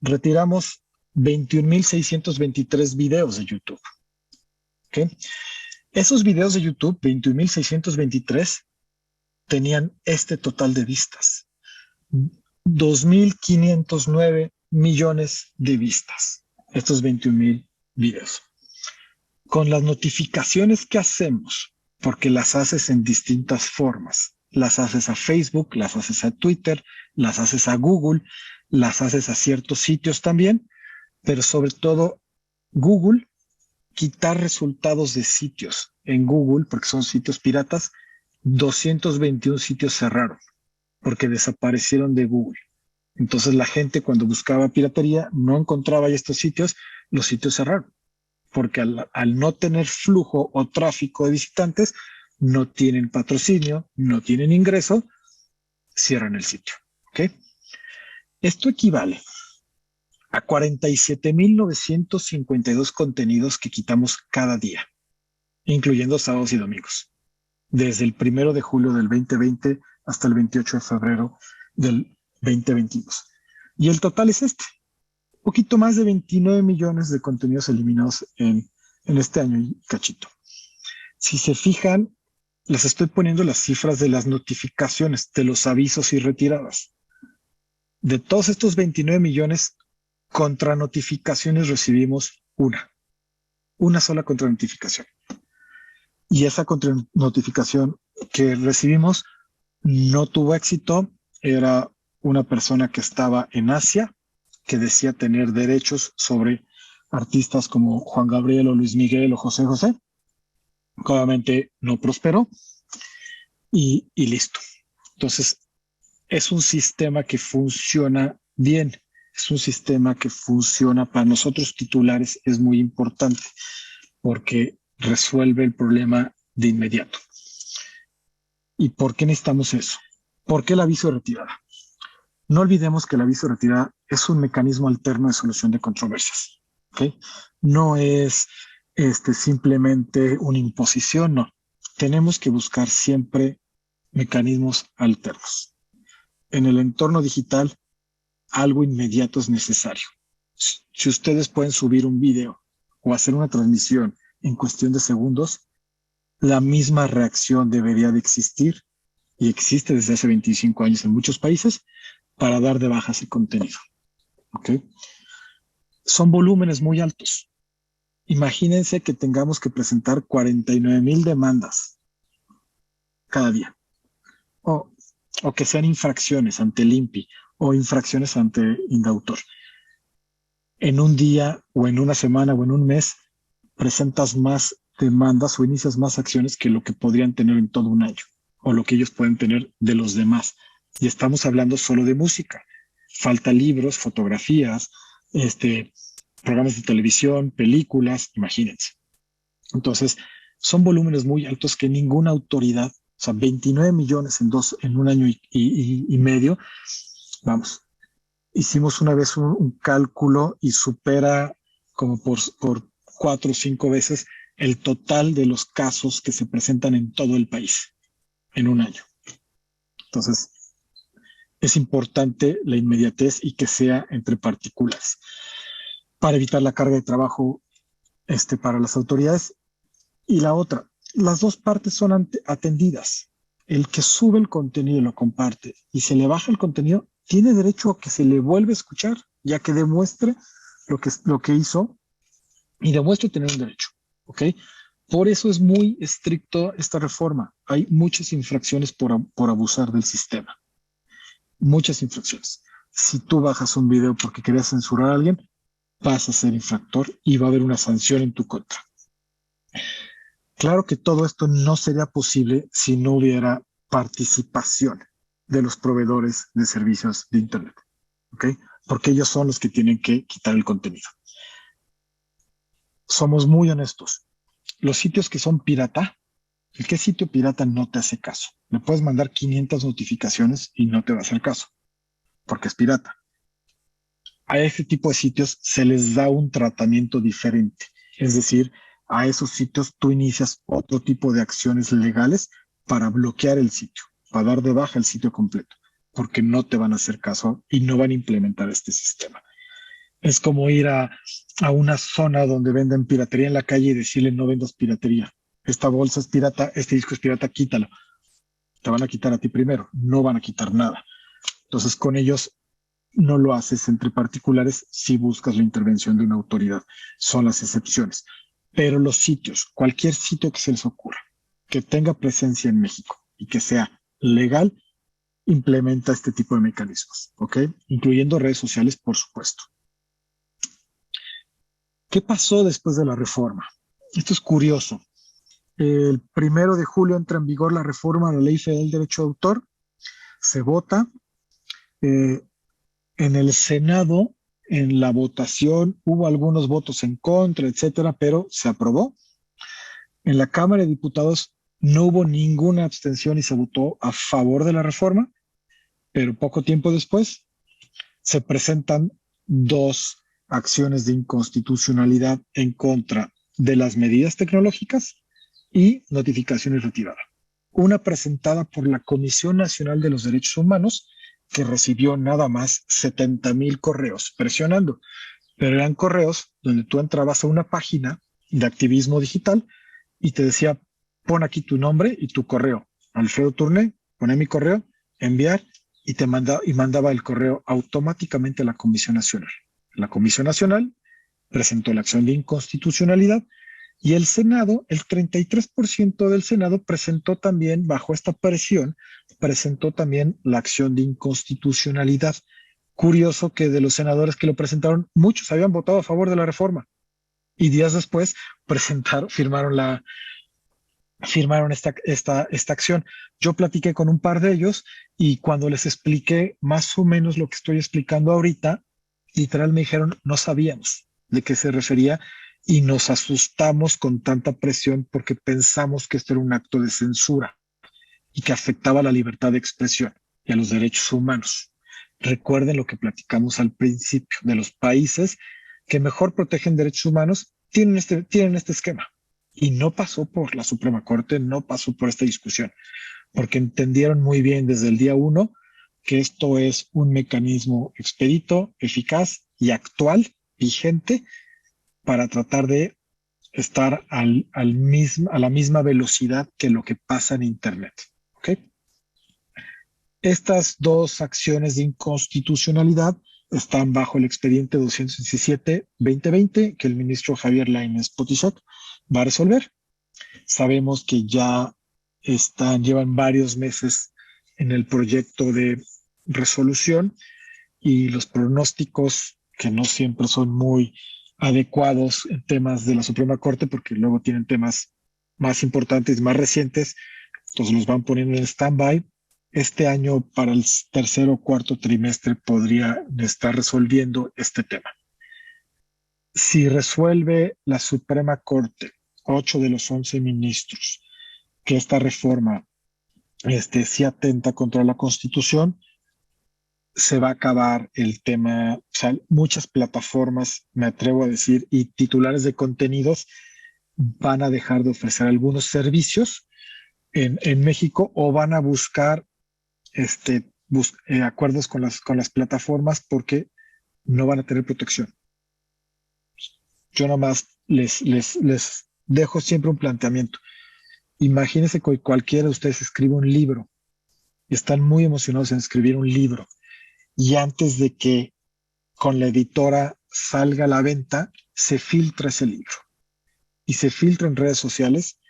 Retiramos 21,623 videos de YouTube. ¿Okay? Esos videos de YouTube, 21,623, tenían este total de vistas. 2,509 millones de vistas. Estos 21,000 videos. Con las notificaciones que hacemos, porque las haces en distintas formas. Las haces a Facebook, las haces a Twitter, las haces a Google, las haces a ciertos sitios también, pero sobre todo Google, quitar resultados de sitios en Google, porque son sitios piratas, 221 sitios cerraron, porque desaparecieron de Google. Entonces la gente cuando buscaba piratería no encontraba estos sitios, los sitios cerraron, porque al no tener flujo o tráfico de visitantes, no tienen patrocinio, no tienen ingreso, cierran el sitio. ¿Okay? Esto equivale a 47,952 contenidos que quitamos cada día, incluyendo sábados y domingos, desde el 1 de julio del 2020 hasta el 28 de febrero del 2022. Y el total es este, un poquito más de 29 millones de contenidos eliminados en este año y cachito. Si se fijan, les estoy poniendo las cifras de las notificaciones, de los avisos y retiradas. De todos estos 29 millones, contranotificaciones recibimos una sola contranotificación. Y esa contranotificación que recibimos no tuvo éxito. Era una persona que estaba en Asia, que decía tener derechos sobre artistas como Juan Gabriel o Luis Miguel o José José. Obviamente no prosperó y listo. Entonces, es un sistema que funciona bien. Es un sistema que funciona para nosotros titulares, es muy importante porque resuelve el problema de inmediato. ¿Y por qué necesitamos eso? ¿Por qué el aviso de retirada? No olvidemos que el aviso de retirada es un mecanismo alterno de solución de controversias. ¿Okay? No es simplemente una imposición, no. Tenemos que buscar siempre mecanismos alternos. En el entorno digital, algo inmediato es necesario. Si ustedes pueden subir un video o hacer una transmisión en cuestión de segundos, la misma reacción debería de existir y existe desde hace 25 años en muchos países para dar de baja ese contenido. ¿Okay? Son volúmenes muy altos. Imagínense que tengamos que presentar 49,000 demandas cada día. O que sean infracciones ante el INPI o infracciones ante Indautor. En un día o en una semana o en un mes presentas más demandas o inicias más acciones que lo que podrían tener en todo un año o lo que ellos pueden tener de los demás. Y estamos hablando solo de música. Falta libros, fotografías, programas de televisión, películas, imagínense. Entonces, son volúmenes muy altos que ninguna autoridad, o sea, 29 millones en un año y medio, vamos, hicimos una vez un cálculo y supera como por 4 o 5 veces el total de los casos que se presentan en todo el país en un año. Entonces, es importante la inmediatez y que sea entre particulares para evitar la carga de trabajo para las autoridades. Y la otra, las dos partes son atendidas. El que sube el contenido y lo comparte y se le baja el contenido, tiene derecho a que se le vuelva a escuchar, ya que demuestre lo que hizo y demuestre tener un derecho. ¿Ok? Por eso es muy estricto esta reforma. Hay muchas infracciones por abusar del sistema. Muchas infracciones. Si tú bajas un video porque querías censurar a alguien, vas a ser infractor y va a haber una sanción en tu contra. Claro que todo esto no sería posible si no hubiera participación de los proveedores de servicios de Internet, ¿ok? Porque ellos son los que tienen que quitar el contenido. Somos muy honestos. Los sitios que son pirata, ¿qué sitio pirata no te hace caso? Le puedes mandar 500 notificaciones y no te va a hacer caso, porque es pirata. A ese tipo de sitios se les da un tratamiento diferente. Es decir, a esos sitios tú inicias otro tipo de acciones legales para bloquear el sitio, para dar de baja el sitio completo, porque no te van a hacer caso y no van a implementar este sistema. Es como ir a una zona donde venden piratería en la calle y decirle no vendas piratería. Esta bolsa es pirata, este disco es pirata, quítalo. Te van a quitar a ti primero, no van a quitar nada. Entonces con ellos no lo haces entre particulares si buscas la intervención de una autoridad. Son las excepciones. Pero los sitios, cualquier sitio que se les ocurra, que tenga presencia en México y que sea legal, implementa este tipo de mecanismos, ¿ok? Incluyendo redes sociales, por supuesto. ¿Qué pasó después de la reforma? Esto es curioso. El 1 de julio entra en vigor la reforma a la Ley Federal del Derecho de Autor. Se vota. En el Senado, en la votación, hubo algunos votos en contra, etcétera, pero se aprobó. En la Cámara de Diputados no hubo ninguna abstención y se votó a favor de la reforma, pero poco tiempo después se presentan dos acciones de inconstitucionalidad en contra de las medidas tecnológicas y notificaciones retiradas. Una presentada por la Comisión Nacional de los Derechos Humanos, que recibió nada más 70,000 correos presionando, pero eran correos donde tú entrabas a una página de activismo digital y te decía, pon aquí tu nombre y tu correo. Alfredo Turné, poné mi correo, enviar, y mandaba el correo automáticamente a la Comisión Nacional. La Comisión Nacional presentó la acción de inconstitucionalidad y el Senado, el 33% del Senado presentó también, bajo esta presión, presentó también la acción de inconstitucionalidad. Curioso que de los senadores que lo presentaron, muchos habían votado a favor de la reforma y días después firmaron esta acción. Yo platiqué con un par de ellos y cuando les expliqué más o menos lo que estoy explicando ahorita, literal me dijeron, no sabíamos de qué se refería y nos asustamos con tanta presión porque pensamos que esto era un acto de censura y que afectaba la libertad de expresión y a los derechos humanos. Recuerden lo que platicamos al principio de los países que mejor protegen derechos humanos, tienen este esquema. Y no pasó por la Suprema Corte, no pasó por esta discusión, porque entendieron muy bien desde el día 1 que esto es un mecanismo expedito, eficaz y actual, vigente, para tratar de estar a la misma velocidad que lo que pasa en Internet. ¿Okay? Estas dos acciones de inconstitucionalidad están bajo el expediente 217-2020 que el ministro Javier Lainez Potisek va a resolver. Sabemos que ya llevan varios meses en el proyecto de resolución y los pronósticos, que no siempre son muy adecuados en temas de la Suprema Corte, porque luego tienen temas más importantes, más recientes, entonces los van poniendo en stand-by. Este año, para el tercer o cuarto trimestre, podría estar resolviendo este tema. Si resuelve la Suprema Corte, 8 de los 11 ministros, que esta reforma sí atenta contra la Constitución, se va a acabar el tema. O sea, muchas plataformas, me atrevo a decir, y titulares de contenidos van a dejar de ofrecer algunos servicios en México o van a buscar acuerdos con las plataformas porque no van a tener protección. Yo nada más les dejo siempre un planteamiento. Imagínense que cualquiera de ustedes escribe un libro y están muy emocionados en escribir un libro y antes de que con la editora salga a la venta, se filtra ese libro. y se filtra en redes sociales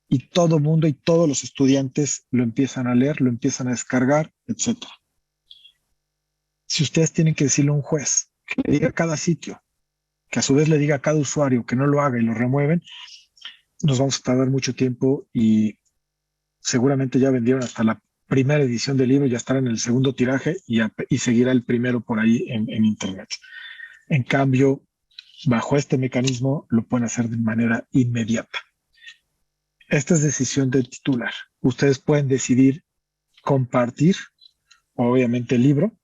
y todo mundo y todos los estudiantes lo empiezan a leer, lo empiezan a descargar, etc. Si ustedes tienen que decirle a un juez que le diga a cada sitio, que a su vez le diga a cada usuario que no lo haga y lo remueven, nos vamos a tardar mucho tiempo y seguramente ya vendieron hasta la primera edición del libro, ya estará en el segundo tiraje y seguirá el primero por ahí en Internet. En cambio, bajo este mecanismo lo pueden hacer de manera inmediata. Esta es decisión del titular. Ustedes pueden decidir compartir, obviamente, el libro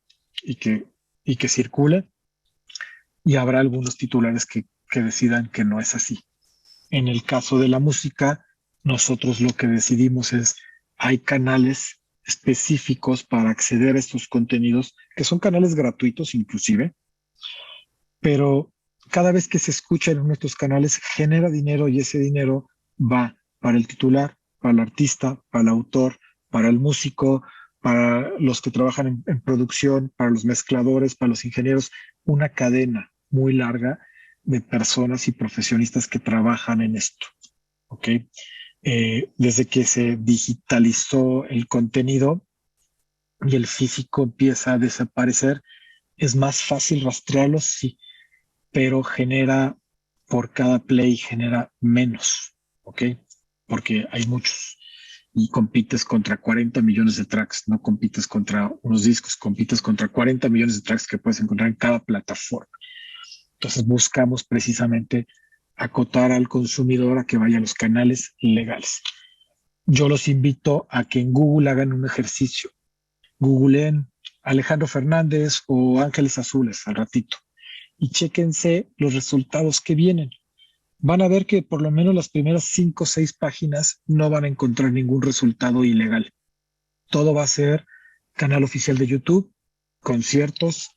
y que circule, y habrá algunos titulares que decidan que no es así. En el caso de la música, nosotros lo que decidimos es, hay canales específicos para acceder a estos contenidos, que son canales gratuitos inclusive, pero cada vez que se escucha en uno de estos canales genera dinero y ese dinero va para el titular, para el artista, para el autor, para el músico, para los que trabajan en producción, para los mezcladores, para los ingenieros, una cadena muy larga de personas y profesionistas que trabajan en esto. ¿Ok? Desde que se digitalizó el contenido y el físico empieza a desaparecer, es más fácil rastrearlos, sí, pero genera, por cada play, genera menos, ¿ok? Porque hay muchos y compites contra 40 millones de tracks, no compites contra unos discos, compites contra 40 millones de tracks que puedes encontrar en cada plataforma. Entonces buscamos precisamente acotar al consumidor a que vaya a los canales legales. Yo los invito a que en Google hagan un ejercicio. Googleen Alejandro Fernández o Ángeles Azules al ratito y chéquense los resultados que vienen. Van a ver que por lo menos las primeras 5 o 6 páginas no van a encontrar ningún resultado ilegal. Todo va a ser canal oficial de YouTube, conciertos,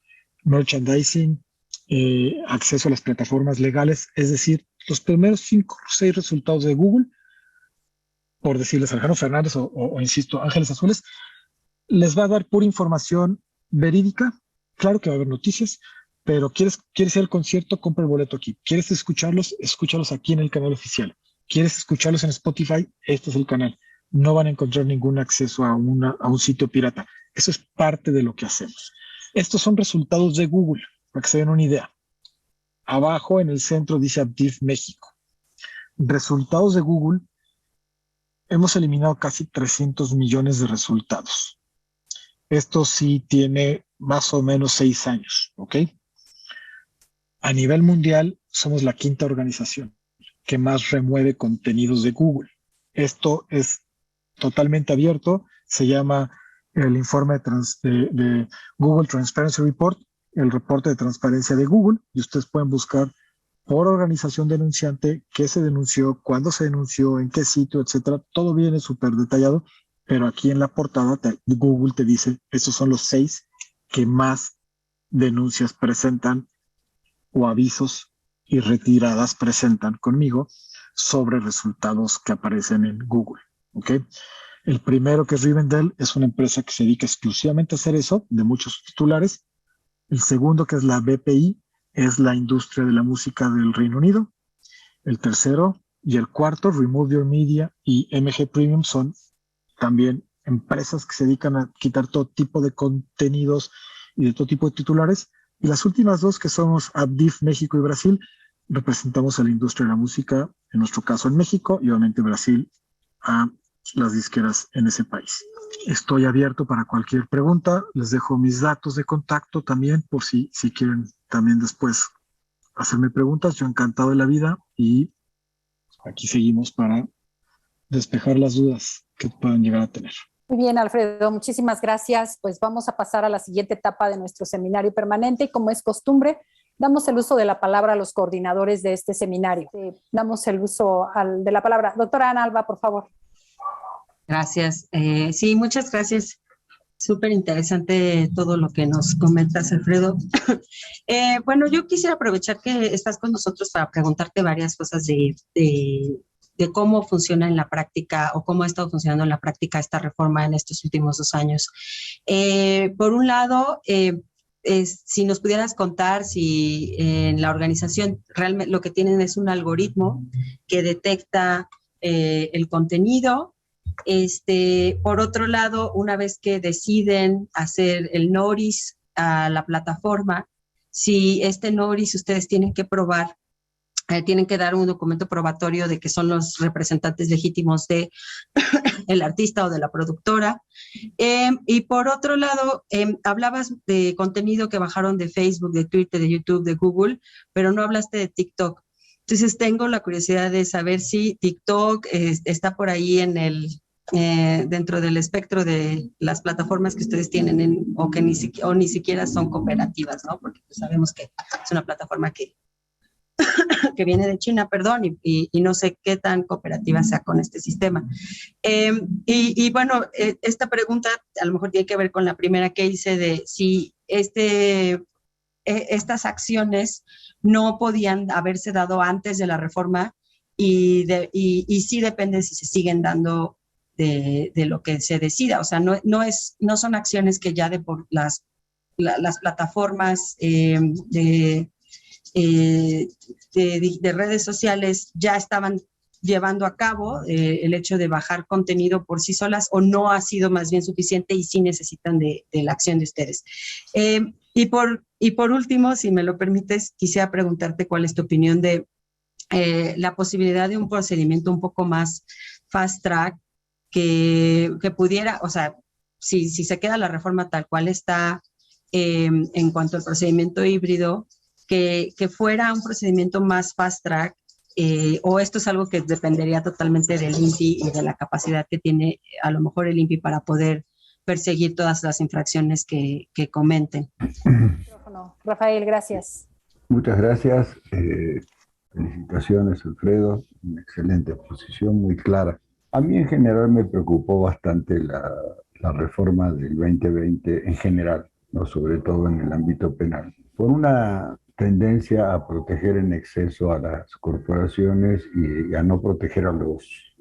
merchandising, acceso a las plataformas legales. Es decir, los primeros 5 o 6 resultados de Google, por decirles Alejandro Fernández o insisto, Ángeles Azules, les va a dar pura información verídica. Claro que va a haber noticias, pero ¿quieres ir al concierto? Compra el boleto aquí. ¿Quieres escucharlos? Escúchalos aquí en el canal oficial. ¿Quieres escucharlos en Spotify? Este es el canal. No van a encontrar ningún acceso a un sitio pirata. Eso es parte de lo que hacemos. Estos son resultados de Google, para que se den una idea. Abajo en el centro dice Abdiv México. Resultados de Google. Hemos eliminado casi 300 millones de resultados. Esto sí tiene más o menos 6 años, ¿ok? A nivel mundial, somos la 5ª organización que más remueve contenidos de Google. Esto es totalmente abierto, se llama el informe de Google Transparency Report, el reporte de transparencia de Google, y ustedes pueden buscar por organización denunciante qué se denunció, cuándo se denunció, en qué sitio, etcétera. Todo viene súper detallado, pero aquí en la portada Google te dice, esos son los 6 que más denuncias presentan o avisos y retiradas presentan conmigo sobre resultados que aparecen en Google. ¿Ok? El primero, que es Rivendell, es una empresa que se dedica exclusivamente a hacer eso, de muchos titulares. El segundo, que es la BPI, es la industria de la música del Reino Unido. El tercero y el cuarto, Remove Your Media y MG Premium, son también empresas que se dedican a quitar todo tipo de contenidos y de todo tipo de titulares. Y las últimas 2, que somos Abdiv México y Brasil, representamos a la industria de la música, en nuestro caso en México, y obviamente Brasil a las disqueras en ese país. Estoy abierto para cualquier pregunta. Les dejo mis datos de contacto también, por si quieren también después hacerme preguntas. Yo encantado de la vida y aquí seguimos para despejar las dudas que puedan llegar a tener. Muy bien, Alfredo, muchísimas gracias. Pues vamos a pasar a la siguiente etapa de nuestro seminario permanente y, como es costumbre, damos el uso de la palabra a los coordinadores de este seminario. Damos el uso de la palabra. Doctora Ana Alba, por favor. Gracias. Sí, muchas gracias. Súper interesante todo lo que nos comentas, Alfredo. Bueno, yo quisiera aprovechar que estás con nosotros para preguntarte varias cosas de cómo funciona en la práctica o cómo ha estado funcionando en la práctica esta reforma en estos últimos 2 años. Por un lado, si nos pudieras contar si en la organización realmente lo que tienen es un algoritmo que detecta el contenido. Por otro lado, una vez que deciden hacer el notice a la plataforma, si este notice ustedes tienen que probar, tienen que dar un documento probatorio de que son los representantes legítimos de el artista o de la productora. Y por otro lado, hablabas de contenido que bajaron de Facebook, de Twitter, de YouTube, de Google, pero no hablaste de TikTok. Entonces tengo la curiosidad de saber si TikTok está por ahí en dentro del espectro de las plataformas que ustedes tienen o que ni siquiera son cooperativas, ¿no? Porque pues sabemos que es una plataforma que viene de China, perdón, y no sé qué tan cooperativa sea con este sistema. Y bueno, esta pregunta a lo mejor tiene que ver con la primera que hice de si estas acciones no podían haberse dado antes de la reforma y sí depende si se siguen dando de lo que se decida. O sea, no son acciones que ya de por las plataformas de redes sociales ya estaban llevando a cabo el hecho de bajar contenido por sí solas, o no ha sido más bien suficiente y sí necesitan de la acción de ustedes. Y por último, si me lo permites, quisiera preguntarte cuál es tu opinión de la posibilidad de un procedimiento un poco más fast track que pudiera, o sea, si se queda la reforma tal cual está en cuanto al procedimiento híbrido, que fuera un procedimiento más fast track, o esto es algo que dependería totalmente del INPI y de la capacidad que tiene a lo mejor el INPI para poder perseguir todas las infracciones que comenten. Rafael, gracias. Muchas gracias. Felicitaciones, Alfredo. Una excelente exposición, muy clara. A mí en general me preocupó bastante la reforma del 2020 en general, ¿no? Sobre todo en el ámbito penal, por una tendencia a proteger en exceso a las corporaciones y a no proteger a los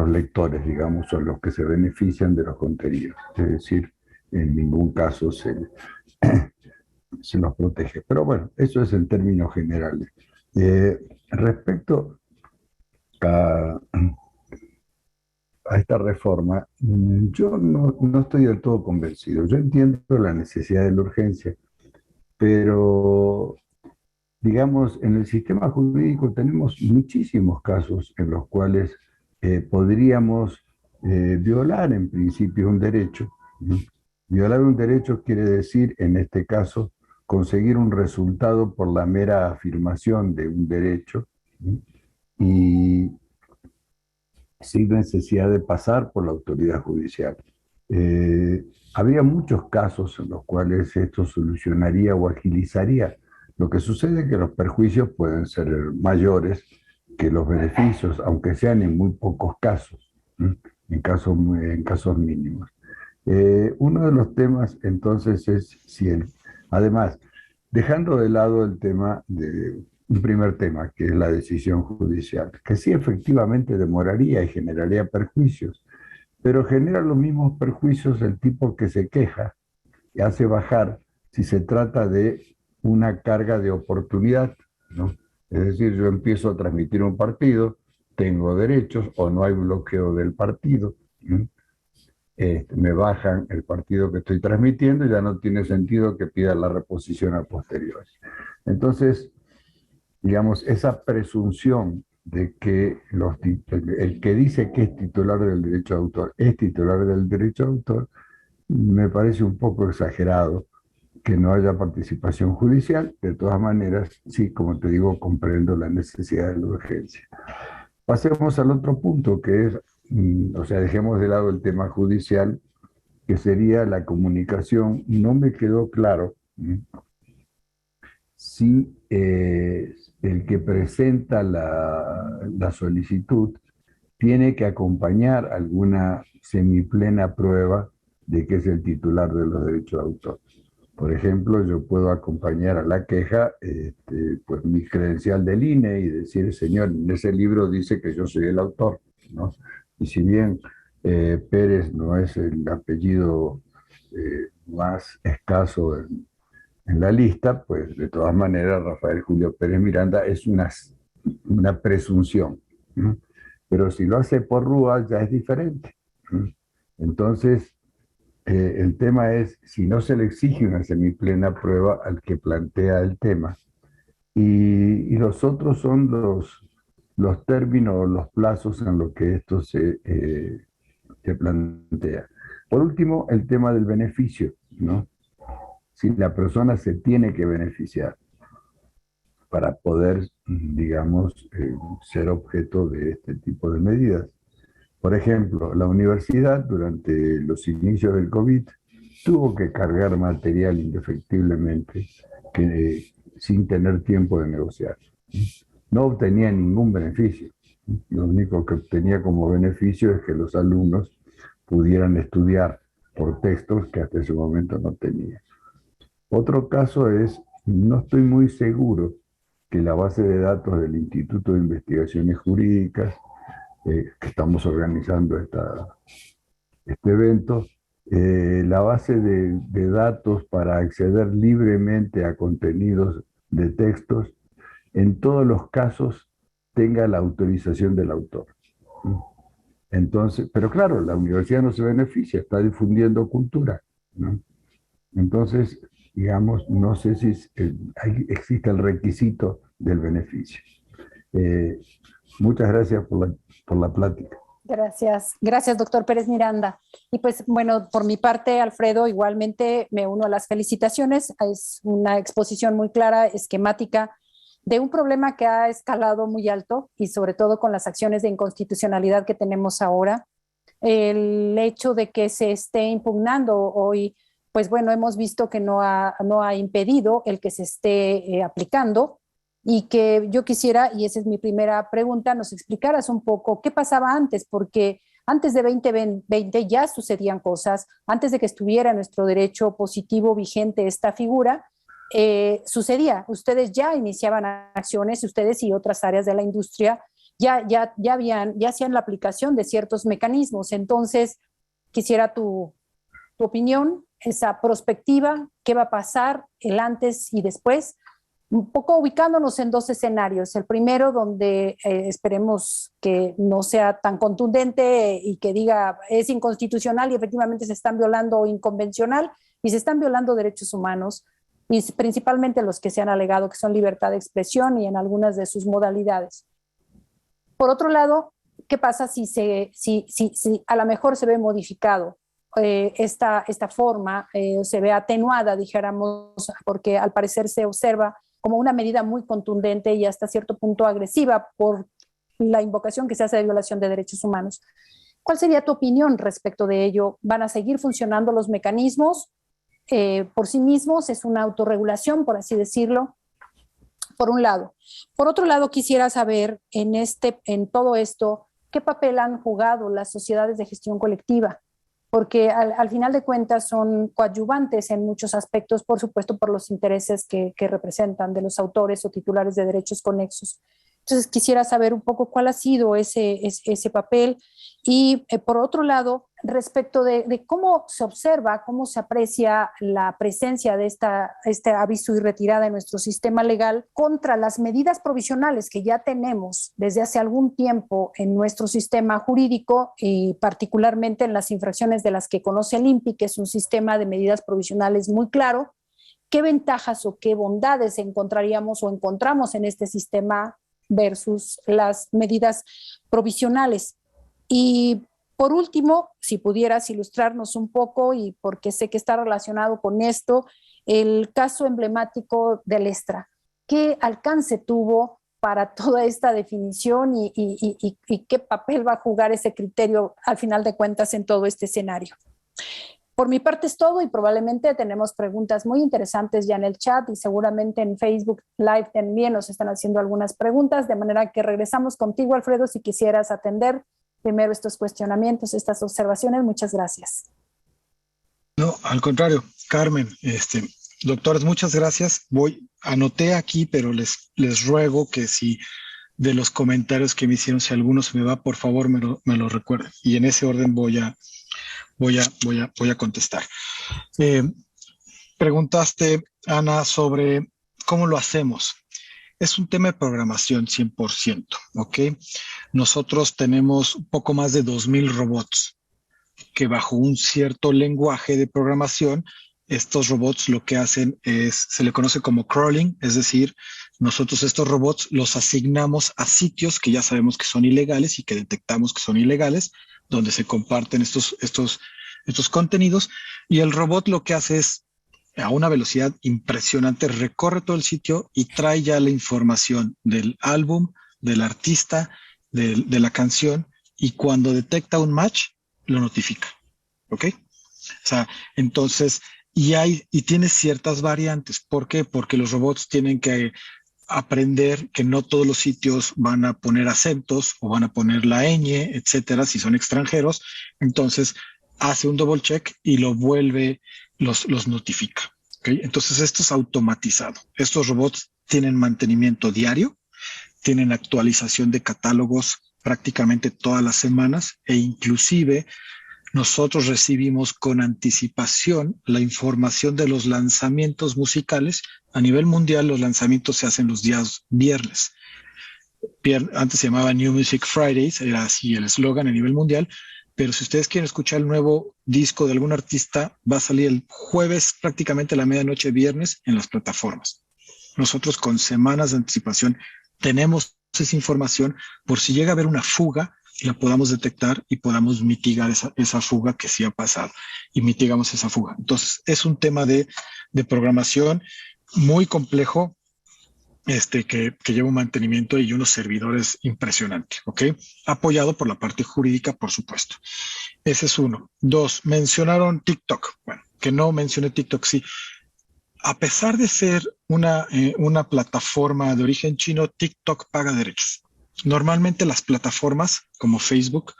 lectores, digamos, o a los que se benefician de los contenidos. Es decir, en ningún caso se los protege. Pero bueno, eso es en términos generales. Respecto a esta reforma, yo no estoy del todo convencido. Yo entiendo la necesidad de la urgencia, pero, digamos, en el sistema jurídico tenemos muchísimos casos en los cuales podríamos violar en principio un derecho. Violar un derecho quiere decir, en este caso, conseguir un resultado por la mera afirmación de un derecho y sin necesidad de pasar por la autoridad judicial. Habría muchos casos en los cuales esto solucionaría o agilizaría. Lo que sucede es que los perjuicios pueden ser mayores que los beneficios, aunque sean en muy pocos casos, en casos mínimos. Uno de los temas entonces es si además, dejando de lado el tema de un primer tema, que es la decisión judicial, que sí efectivamente demoraría y generaría perjuicios, pero genera los mismos perjuicios el tipo que se queja y hace bajar si se trata de una carga de oportunidad, ¿no? Es decir, yo empiezo a transmitir un partido, tengo derechos o no hay bloqueo del partido, ¿no? Me bajan el partido que estoy transmitiendo y ya no tiene sentido que pida la reposición a posteriori. Entonces, digamos, esa presunción de que el que dice que es titular del derecho de autor es titular del derecho de autor, me parece un poco exagerado que no haya participación judicial. De todas maneras, sí, como te digo, comprendo la necesidad de la urgencia. Pasemos al otro punto, que es, o sea, dejemos de lado el tema judicial, que sería la comunicación. No me quedó claro si el que presenta la solicitud tiene que acompañar alguna semiplena prueba de que es el titular de los derechos de autor. Por ejemplo, yo puedo acompañar a la queja pues mi credencial del INE y decir, señor, en ese libro dice que yo soy el autor, ¿no? Y si bien Pérez no es el apellido más escaso en la lista, pues de todas maneras Rafael Julio Pérez Miranda es una presunción, ¿no? Pero si lo hace por Rúa ya es diferente, ¿no? Entonces, el tema es si no se le exige una semiplena prueba al que plantea el tema. Y los otros son los términos, los plazos en los que esto se plantea. Por último, el tema del beneficio, ¿no? Si la persona se tiene que beneficiar para poder, digamos, ser objeto de este tipo de medidas. Por ejemplo, la universidad durante los inicios del COVID tuvo que cargar material indefectiblemente sin tener tiempo de negociar. No obtenía ningún beneficio. Lo único que obtenía como beneficio es que los alumnos pudieran estudiar por textos que hasta ese momento no tenían. Otro caso es, no estoy muy seguro que la base de datos del Instituto de Investigaciones Jurídicas, que estamos organizando este evento, la base de datos para acceder libremente a contenidos de textos, en todos los casos tenga la autorización del autor. Entonces, pero claro, la universidad no se beneficia, está difundiendo cultura, ¿no? Entonces, digamos, no sé si existe el requisito del beneficio. Muchas gracias por la plática. Gracias, doctor Pérez Miranda. Y pues bueno, por mi parte, Alfredo, igualmente me uno a las felicitaciones. Es una exposición muy clara, esquemática, de un problema que ha escalado muy alto y sobre todo con las acciones de inconstitucionalidad que tenemos ahora. El hecho de que se esté impugnando hoy, pues bueno, hemos visto que no ha impedido el que se esté aplicando, y que yo quisiera, y esa es mi primera pregunta, nos explicaras un poco qué pasaba antes, porque antes de 2020 ya sucedían cosas, antes de que estuviera en nuestro derecho positivo vigente esta figura, sucedía. Ustedes ya iniciaban acciones, ustedes y otras áreas de la industria ya hacían la aplicación de ciertos mecanismos. Entonces, quisiera tu opinión, esa perspectiva, qué va a pasar el antes y después, un poco ubicándonos en dos escenarios. El primero, donde esperemos que no sea tan contundente y que diga es inconstitucional y efectivamente se están violando inconvencional y se están violando derechos humanos, y principalmente los que se han alegado que son libertad de expresión y en algunas de sus modalidades. Por otro lado, ¿qué pasa si a lo mejor se ve modificado esta forma, se ve atenuada, dijéramos, porque al parecer se observa como una medida muy contundente y hasta cierto punto agresiva por la invocación que se hace de violación de derechos humanos? ¿Cuál sería tu opinión respecto de ello? ¿Van a seguir funcionando los mecanismos por sí mismos? ¿Es una autorregulación, por así decirlo? Por un lado. Por otro lado, quisiera saber en todo esto, ¿qué papel han jugado las sociedades de gestión colectiva? Porque al final de cuentas son coadyuvantes en muchos aspectos, por supuesto, por los intereses que representan de los autores o titulares de derechos conexos. Entonces, quisiera saber un poco cuál ha sido ese papel. Y por otro lado, respecto de cómo se observa, cómo se aprecia la presencia de este aviso y retirada en nuestro sistema legal contra las medidas provisionales que ya tenemos desde hace algún tiempo en nuestro sistema jurídico, y particularmente en las infracciones de las que conoce el INPI, que es un sistema de medidas provisionales muy claro. ¿Qué ventajas o qué bondades encontraríamos o encontramos en este sistema versus las medidas provisionales? Y por último, si pudieras ilustrarnos un poco, y porque sé que está relacionado con esto, el caso emblemático del Lestra. ¿Qué alcance tuvo para toda esta definición y qué papel va a jugar ese criterio al final de cuentas en todo este escenario? Por mi parte es todo, y probablemente tenemos preguntas muy interesantes ya en el chat y seguramente en Facebook Live también nos están haciendo algunas preguntas, de manera que regresamos contigo, Alfredo, si quisieras atender primero estos cuestionamientos, estas observaciones. Muchas gracias. No, al contrario, Carmen, doctores, muchas gracias. Anoté aquí, pero les ruego que si de los comentarios que me hicieron, si alguno se me va, por favor me lo recuerden. Y en ese orden voy a voy a contestar. Preguntaste, Ana, sobre cómo lo hacemos. Es un tema de programación 100%, ¿ok? Nosotros tenemos un poco más de 2,000 robots que bajo un cierto lenguaje de programación, estos robots lo que hacen es, se le conoce como crawling, es decir, nosotros estos robots los asignamos a sitios que ya sabemos que son ilegales y que detectamos que son ilegales, donde se comparten estos contenidos, y el robot lo que hace es, a una velocidad impresionante, recorre todo el sitio y trae ya la información del álbum, del artista, de la canción, y cuando detecta un match, lo notifica. ¿Ok? O sea, entonces, y tiene ciertas variantes. ¿Por qué? Porque los robots tienen que aprender que no todos los sitios van a poner acentos o van a poner la ñ, etcétera, si son extranjeros. Entonces, hace un double check y lo vuelve, los notifica. ¿Okay? Entonces, esto es automatizado. Estos robots tienen mantenimiento diario, tienen actualización de catálogos prácticamente todas las semanas, e inclusive nosotros recibimos con anticipación la información de los lanzamientos musicales. A nivel mundial, los lanzamientos se hacen los días viernes. Antes se llamaba New Music Fridays, era así el eslogan a nivel mundial, pero si ustedes quieren escuchar el nuevo disco de algún artista, va a salir el jueves prácticamente a la medianoche, viernes, en las plataformas. Nosotros con semanas de anticipación tenemos esa información por si llega a haber una fuga, la podamos detectar y podamos mitigar esa fuga que sí ha pasado, y mitigamos esa fuga. Entonces, es un tema de programación muy complejo, que lleva un mantenimiento y unos servidores impresionantes, ¿ok? Apoyado por la parte jurídica, por supuesto. Ese es uno. Dos, mencionaron TikTok. Bueno, que no mencioné TikTok, sí. A pesar de ser una plataforma de origen chino, TikTok paga derechos. Normalmente las plataformas como Facebook,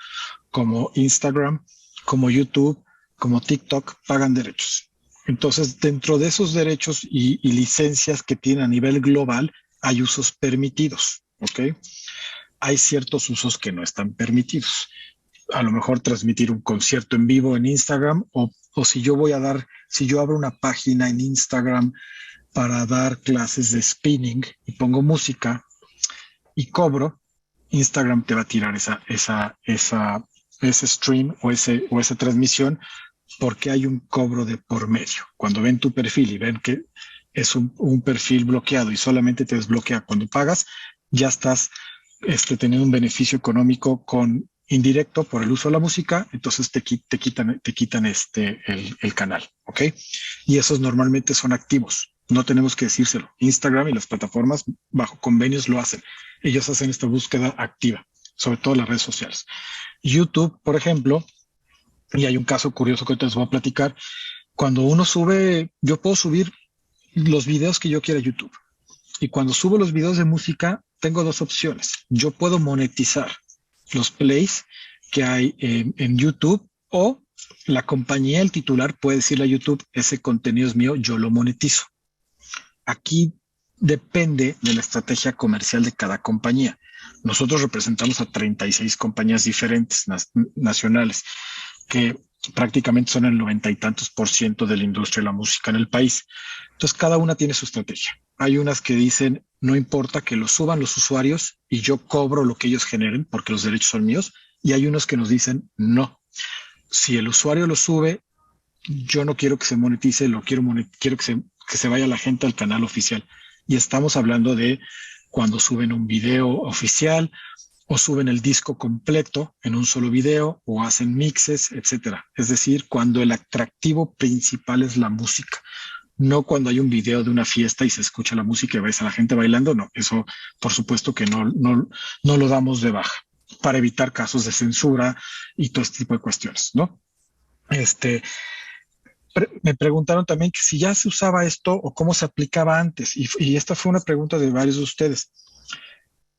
como Instagram, como YouTube, como TikTok pagan derechos. Entonces, dentro de esos derechos y licencias que tienen a nivel global, hay usos permitidos, ¿ok? Hay ciertos usos que no están permitidos. A lo mejor transmitir un concierto en vivo en Instagram, o si yo abro una página en Instagram para dar clases de spinning y pongo música y cobro, Instagram te va a tirar ese stream o esa transmisión, porque hay un cobro de por medio. Cuando ven tu perfil y ven que es un perfil bloqueado y solamente te desbloquea cuando pagas, ya estás teniendo un beneficio económico indirecto por el uso de la música, entonces te quitan el canal, ¿ok? Y esos normalmente son activos, no tenemos que decírselo. Instagram y las plataformas bajo convenios lo hacen. Ellos hacen esta búsqueda activa, sobre todo las redes sociales. YouTube, por ejemplo, y hay un caso curioso que te les voy a platicar. Cuando uno sube, yo puedo subir los videos que yo quiera a YouTube. Y cuando subo los videos de música, tengo dos opciones. Yo puedo monetizar los plays que hay en YouTube, o la compañía, el titular, puede decirle a YouTube, ese contenido es mío, yo lo monetizo. Aquí depende de la estrategia comercial de cada compañía. Nosotros representamos a 36 compañías diferentes nacionales, que prácticamente son el 90 y tantos % de la industria de la música en el país. Entonces, cada una tiene su estrategia. Hay unas que dicen, no importa que lo suban los usuarios y yo cobro lo que ellos generen porque los derechos son míos. Y hay unos que nos dicen, no, si el usuario lo sube, yo no quiero que se monetice, quiero que se vaya la gente al canal oficial. Y estamos hablando de cuando suben un video oficial, o suben el disco completo en un solo video, o hacen mixes, etcétera. Es decir, cuando el atractivo principal es la música, no cuando hay un video de una fiesta y se escucha la música y ves a la gente bailando. No, eso por supuesto que no lo damos de baja, para evitar casos de censura y todo este tipo de cuestiones, ¿no? Me preguntaron también que si ya se usaba esto o cómo se aplicaba antes, y esta fue una pregunta de varios de ustedes.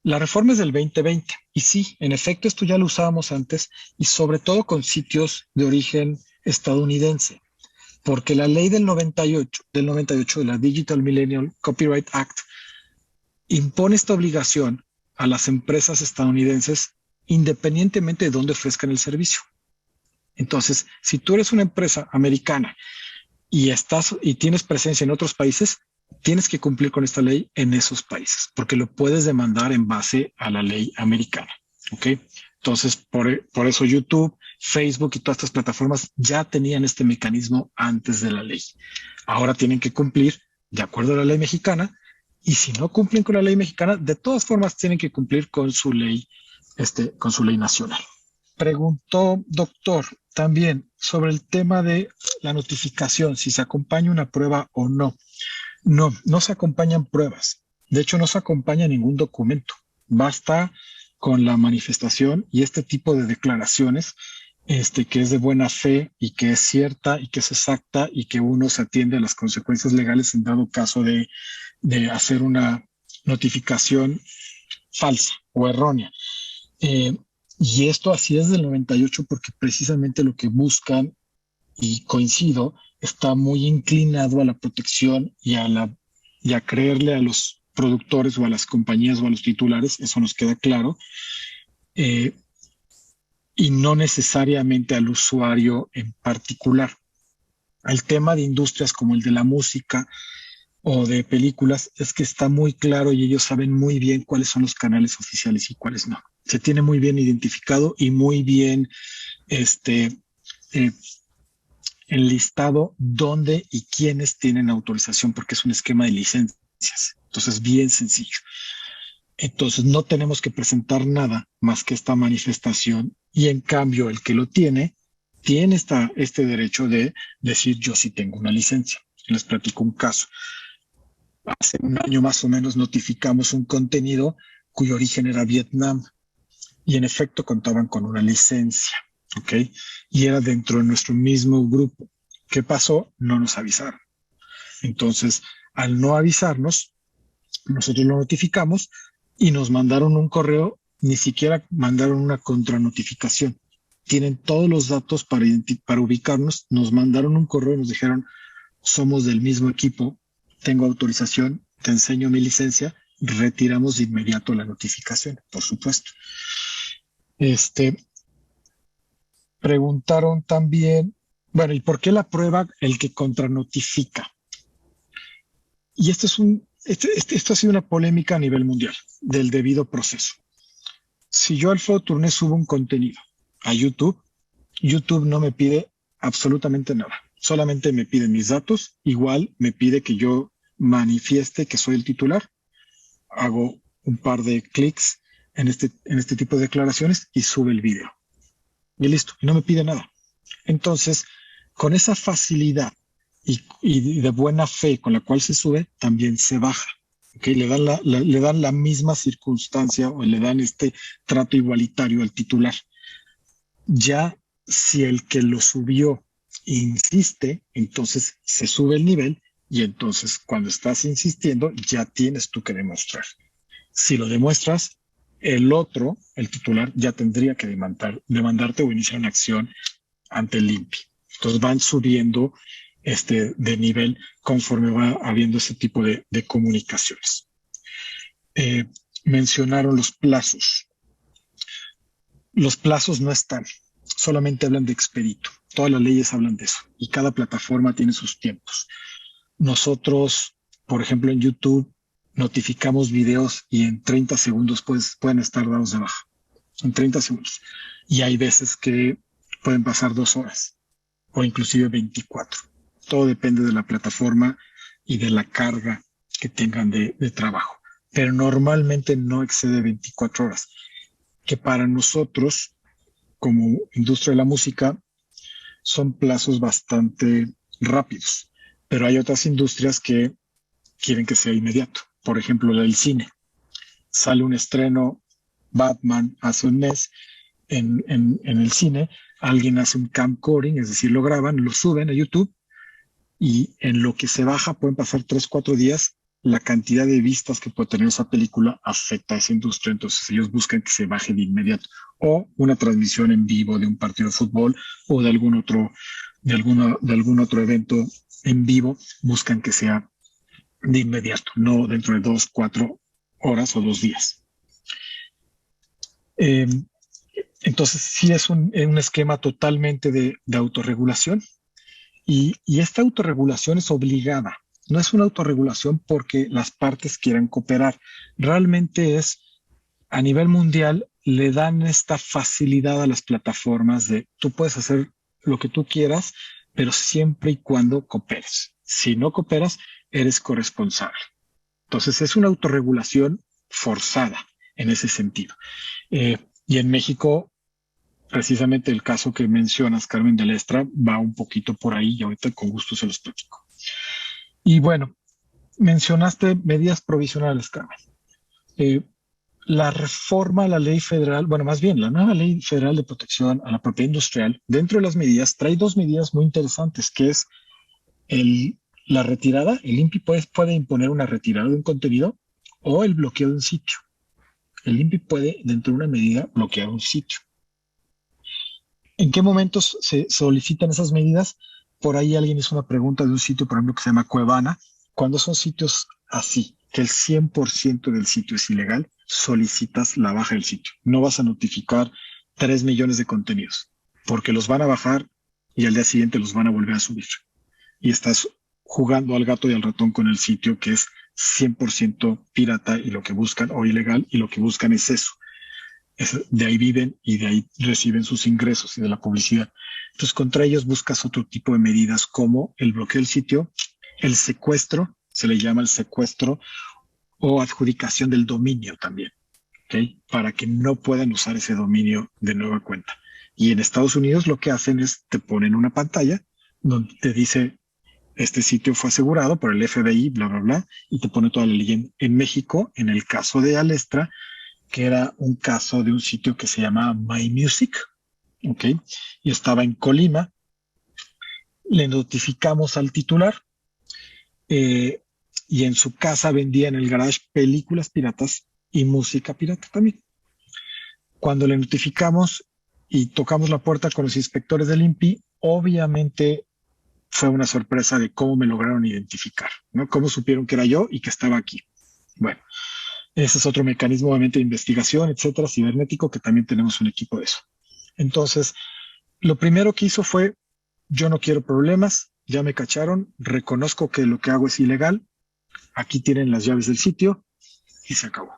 La reforma es del 2020 y sí, en efecto, esto ya lo usábamos antes, y sobre todo con sitios de origen estadounidense, porque la ley del 98 de la Digital Millennial Copyright Act impone esta obligación a las empresas estadounidenses independientemente de dónde ofrezcan el servicio. Entonces, si tú eres una empresa americana y tienes presencia en otros países, tienes que cumplir con esta ley en esos países, porque lo puedes demandar en base a la ley americana. ¿Ok? Entonces, por eso YouTube, Facebook y todas estas plataformas ya tenían este mecanismo antes de la ley. Ahora tienen que cumplir de acuerdo a la ley mexicana, y si no cumplen con la ley mexicana, de todas formas tienen que cumplir con su ley, con su ley nacional. Preguntó, doctor, también sobre el tema de la notificación, si se acompaña una prueba o no. No, no se acompañan pruebas. De hecho, no se acompaña ningún documento. Basta con la manifestación y este tipo de declaraciones, que es de buena fe y que es cierta y que es exacta y que uno se atiende a las consecuencias legales en dado caso de hacer una notificación falsa o errónea. Y esto así es del 98 porque precisamente lo que buscan, y coincido, está muy inclinado a la protección y a creerle a los productores o a las compañías o a los titulares, eso nos queda claro, y no necesariamente al usuario en particular. El tema de industrias como el de la música o de películas es que está muy claro y ellos saben muy bien cuáles son los canales oficiales y cuáles no. Se tiene muy bien identificado y muy bien enlistado dónde y quiénes tienen autorización, porque es un esquema de licencias. Entonces, bien sencillo. Entonces, no tenemos que presentar nada más que esta manifestación, y en cambio, el que lo tiene este derecho de decir yo sí tengo una licencia. Les platico un caso. Hace un año más o menos notificamos un contenido cuyo origen era Vietnam y en efecto contaban con una licencia, ¿ok? Y era dentro de nuestro mismo grupo. ¿Qué pasó? No nos avisaron. Entonces, al no avisarnos, nosotros lo notificamos y nos mandaron un correo, ni siquiera mandaron una contranotificación. Tienen todos los datos para ubicarnos, nos mandaron un correo y nos dijeron, somos del mismo equipo, tengo autorización, te enseño mi licencia, retiramos de inmediato la notificación, por supuesto. Preguntaron también, bueno, ¿y por qué la prueba el que contranotifica? Y esto ha sido una polémica a nivel mundial del debido proceso. Si yo, Alfredo Tourné, subo un contenido a YouTube, YouTube no me pide absolutamente nada. Solamente me pide mis datos, igual me pide que yo manifieste que soy el titular, hago un par de clics en este tipo de declaraciones y sube el video. Y listo, y no me pide nada. Entonces, con esa facilidad y de buena fe con la cual se sube, también se baja. ¿Okay? Le dan la misma circunstancia o le dan este trato igualitario al titular. Ya si el que lo subió insiste, entonces se sube el nivel y entonces cuando estás insistiendo ya tienes tú que demostrar. Si lo demuestras, el titular, ya tendría que demandarte o iniciar una acción ante el INPI. Entonces van subiendo de nivel conforme va habiendo ese tipo de comunicaciones. Mencionaron los plazos. Los plazos no están, solamente hablan de expedito. Todas las leyes hablan de eso y cada plataforma tiene sus tiempos. Nosotros, por ejemplo, en YouTube notificamos videos y en 30 segundos pueden estar dados de baja. En 30 segundos. Y hay veces que pueden pasar 2 horas o inclusive 24. Todo depende de la plataforma y de la carga que tengan de trabajo. Pero normalmente no excede 24 horas, que para nosotros, como industria de la música, son plazos bastante rápidos. Pero hay otras industrias que quieren que sea inmediato. Por ejemplo, la del cine. Sale un estreno Batman hace un mes en el cine, alguien hace un camcording, es decir, lo graban, lo suben a YouTube y en lo que se baja pueden pasar 3-4 días. La cantidad de vistas que puede tener esa película afecta a esa industria, entonces ellos buscan que se baje de inmediato. O una transmisión en vivo de un partido de fútbol o de algún otro evento en vivo, buscan que sea de inmediato, no dentro de 2-4 horas o 2 días. Entonces, sí es un esquema totalmente de autorregulación y esta autorregulación es obligada. No es una autorregulación porque las partes quieran cooperar. Realmente es a nivel mundial, le dan esta facilidad a las plataformas de tú puedes hacer lo que tú quieras, pero siempre y cuando cooperes. Si no cooperas, eres corresponsable. Entonces es una autorregulación forzada en ese sentido. Y en México, precisamente el caso que mencionas, Carmen de Lestra, va un poquito por ahí y ahorita con gusto se los platico. Y bueno, mencionaste medidas provisionales, Carmen. La reforma a la ley federal, bueno, más bien la nueva ley federal de protección a la propiedad industrial, dentro de las medidas, trae dos medidas muy interesantes, que es la retirada. El INPI puede imponer una retirada de un contenido o el bloqueo de un sitio. El INPI puede, dentro de una medida, bloquear un sitio. ¿En qué momentos se solicitan esas medidas? Por ahí alguien hizo una pregunta de un sitio, por ejemplo, que se llama Cuevana. Cuando son sitios así, que el 100% del sitio es ilegal, solicitas la baja del sitio. No vas a notificar 3 millones de contenidos, porque los van a bajar y al día siguiente los van a volver a subir. Y estás jugando al gato y al ratón con el sitio que es 100% pirata y lo que buscan, o ilegal, y lo que buscan es eso. De ahí viven y de ahí reciben sus ingresos y de la publicidad. Entonces, contra ellos buscas otro tipo de medidas como el bloqueo del sitio, el secuestro, se le llama el secuestro, o adjudicación del dominio también, ¿okay? Para que no puedan usar ese dominio de nueva cuenta. Y en Estados Unidos lo que hacen es te ponen una pantalla donde te dice este sitio fue asegurado por el FBI, bla, bla, bla, y te pone toda la leyenda. En México, en el caso de Alestra, que era un caso de un sitio que se llamaba My Music, ¿ok? Y estaba en Colima. Le notificamos al titular y en su casa vendía en el garage películas piratas y música pirata también. Cuando le notificamos y tocamos la puerta con los inspectores del INPI, obviamente fue una sorpresa de cómo me lograron identificar, ¿no? Cómo supieron que era yo y que estaba aquí. Bueno, ese es otro mecanismo, obviamente, de investigación, etcétera, cibernético, que también tenemos un equipo de eso. Entonces, lo primero que hizo fue, yo no quiero problemas, ya me cacharon, reconozco que lo que hago es ilegal, aquí tienen las llaves del sitio y se acabó.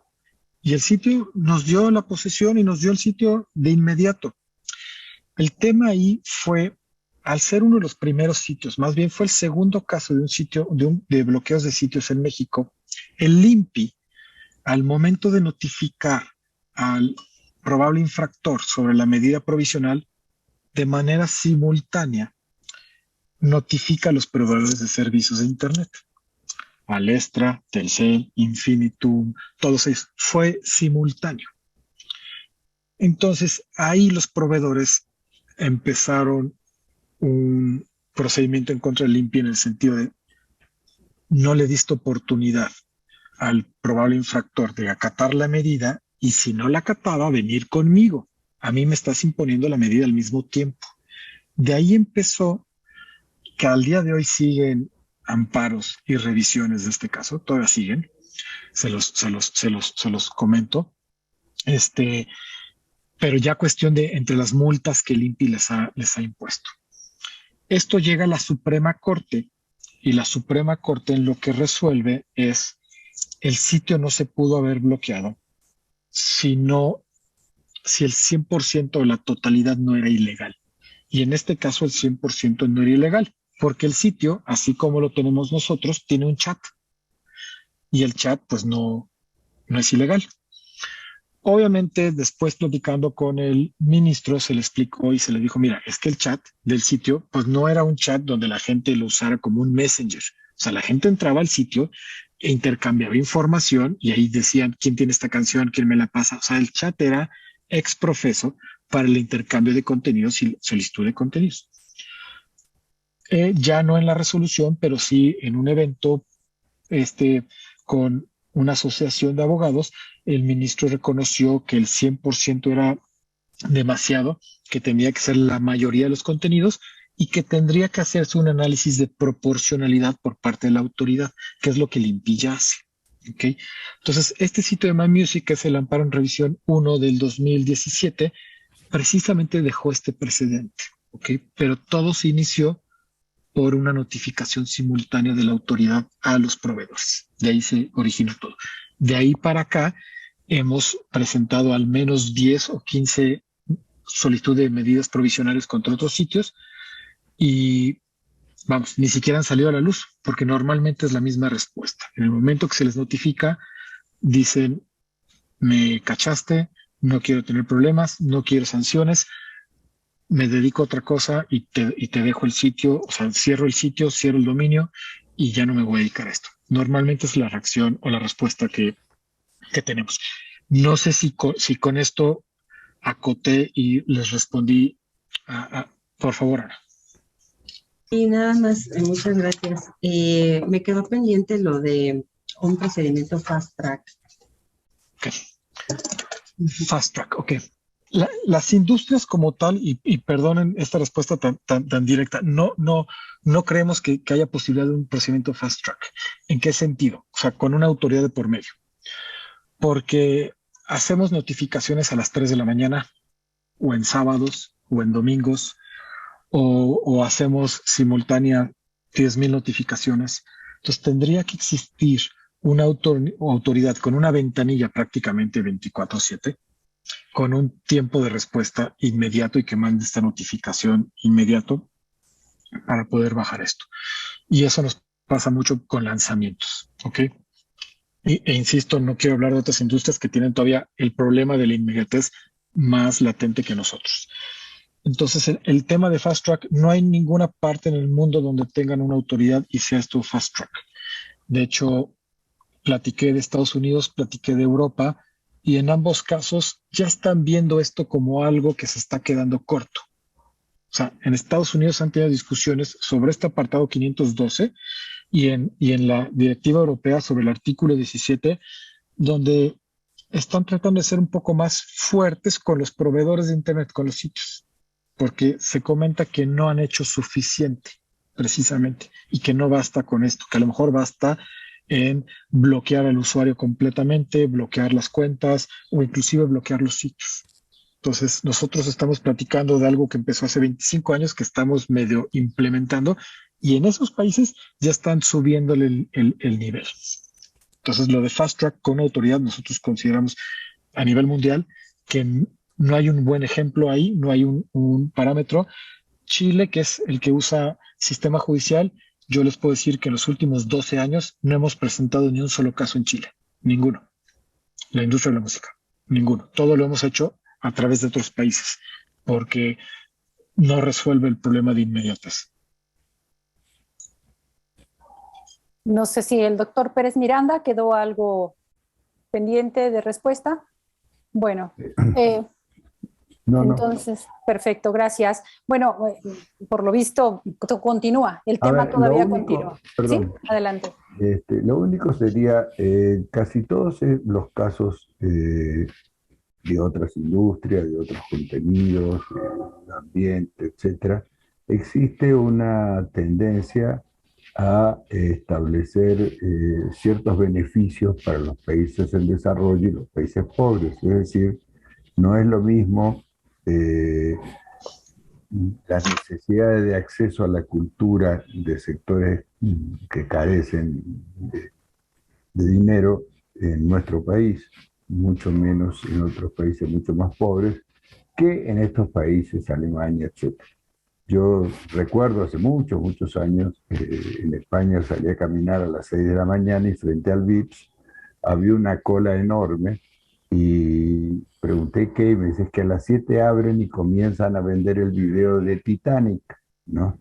Y el sitio nos dio la posesión y nos dio el sitio de inmediato. El tema ahí fue, al ser uno de los primeros sitios, más bien fue el segundo caso de un sitio, de bloqueos de sitios en México, el INPI, al momento de notificar al probable infractor sobre la medida provisional, de manera simultánea, notifica a los proveedores de servicios de Internet. Alestra, Telcel, Infinitum, todos ellos. Fue simultáneo. Entonces, ahí los proveedores empezaron un procedimiento en contra del INPI en el sentido de no le diste oportunidad al probable infractor de acatar la medida y si no la acataba, venir conmigo. A mí me estás imponiendo la medida al mismo tiempo. De ahí empezó que al día de hoy siguen amparos y revisiones de este caso, todavía siguen, se los comento, pero ya cuestión de entre las multas que el INPI les ha impuesto. Esto llega a la Suprema Corte y la Suprema Corte en lo que resuelve es el sitio no se pudo haber bloqueado si el 100% de la totalidad no era ilegal. Y en este caso el 100% no era ilegal, porque el sitio, así como lo tenemos nosotros, tiene un chat. Y el chat pues no es ilegal. Obviamente, después platicando con el ministro, se le explicó y se le dijo, mira, es que el chat del sitio, pues no era un chat donde la gente lo usara como un messenger. O sea, la gente entraba al sitio e intercambiaba información y ahí decían, ¿quién tiene esta canción? ¿Quién me la pasa? O sea, el chat era ex profeso para el intercambio de contenidos y solicitud de contenidos. Ya no en la resolución, pero sí en un evento con una asociación de abogados, el ministro reconoció que el 100% era demasiado, que tenía que ser la mayoría de los contenidos y que tendría que hacerse un análisis de proporcionalidad por parte de la autoridad, que es lo que el INPI ya hace. ¿Okay? Entonces, este sitio de My Music, que es el amparo en revisión 1 del 2017, precisamente dejó este precedente, ¿ok? Pero todo se inició por una notificación simultánea de la autoridad a los proveedores. De ahí se originó todo. De ahí para acá hemos presentado al menos 10 o 15 solicitudes de medidas provisionales contra otros sitios y vamos, ni siquiera han salido a la luz, porque normalmente es la misma respuesta. En el momento que se les notifica, dicen, me cachaste, no quiero tener problemas, no quiero sanciones, me dedico a otra cosa y te dejo el sitio, o sea, cierro el sitio, cierro el dominio y ya no me voy a dedicar a esto. Normalmente es la reacción o la respuesta que tenemos. No sé si con esto acoté y les respondí. Por favor, Ana. Y nada más, muchas gracias. Me quedó pendiente lo de un procedimiento fast track. Okay. Fast track, ok. Las industrias como tal, y perdonen esta respuesta tan directa, no creemos que haya posibilidad de un procedimiento fast track. ¿En qué sentido? O sea, con una autoridad de por medio. Porque hacemos notificaciones a las 3 de la mañana, o en sábados, o en domingos, o hacemos simultánea 10,000 notificaciones. Entonces tendría que existir una autoridad con una ventanilla prácticamente 24/7, con un tiempo de respuesta inmediato y que mande esta notificación inmediato para poder bajar esto. Y eso nos pasa mucho con lanzamientos, ¿ok? E insisto, no quiero hablar de otras industrias que tienen todavía el problema de la inmediatez más latente que nosotros. Entonces, el tema de fast track, no hay ninguna parte en el mundo donde tengan una autoridad y sea esto fast track. De hecho, platiqué de Estados Unidos, platiqué de Europa, y en ambos casos ya están viendo esto como algo que se está quedando corto. O sea, en Estados Unidos han tenido discusiones sobre este apartado 512 y en la directiva europea sobre el artículo 17, donde están tratando de ser un poco más fuertes con los proveedores de Internet, con los sitios, porque se comenta que no han hecho suficiente, precisamente, y que no basta con esto, que a lo mejor basta en bloquear al usuario completamente, bloquear las cuentas o inclusive bloquear los sitios. Entonces, nosotros estamos platicando de algo que empezó hace 25 años, que estamos medio implementando, y en esos países ya están subiéndole el nivel. Entonces, lo de fast track con autoridad, nosotros consideramos a nivel mundial que no hay un buen ejemplo ahí, no hay un parámetro. Chile, que es el que usa sistema judicial, yo les puedo decir que en los últimos 12 años no hemos presentado ni un solo caso en Chile, ninguno. La industria de la música, ninguno. Todo lo hemos hecho a través de otros países, porque no resuelve el problema de inmediatez. No sé si el doctor Pérez Miranda quedó algo pendiente de respuesta. Bueno, entonces, perfecto, gracias. Bueno, por lo visto, continúa, el tema todavía continúa. Perdón, ¿Sí? Adelante. Lo único sería, casi todos los casos de otras industrias, de otros contenidos, del ambiente, etcétera, existe una tendencia a establecer ciertos beneficios para los países en desarrollo y los países pobres. Es decir, no es lo mismo las necesidades de acceso a la cultura de sectores que carecen de dinero en nuestro país, mucho menos en otros países mucho más pobres, que en estos países, Alemania, etc. Yo recuerdo hace muchos años, en España salí a caminar a las 6 de la mañana y frente al Vips había una cola enorme y pregunté qué, y me dices que a las 7 abren y comienzan a vender el video de Titanic, ¿no?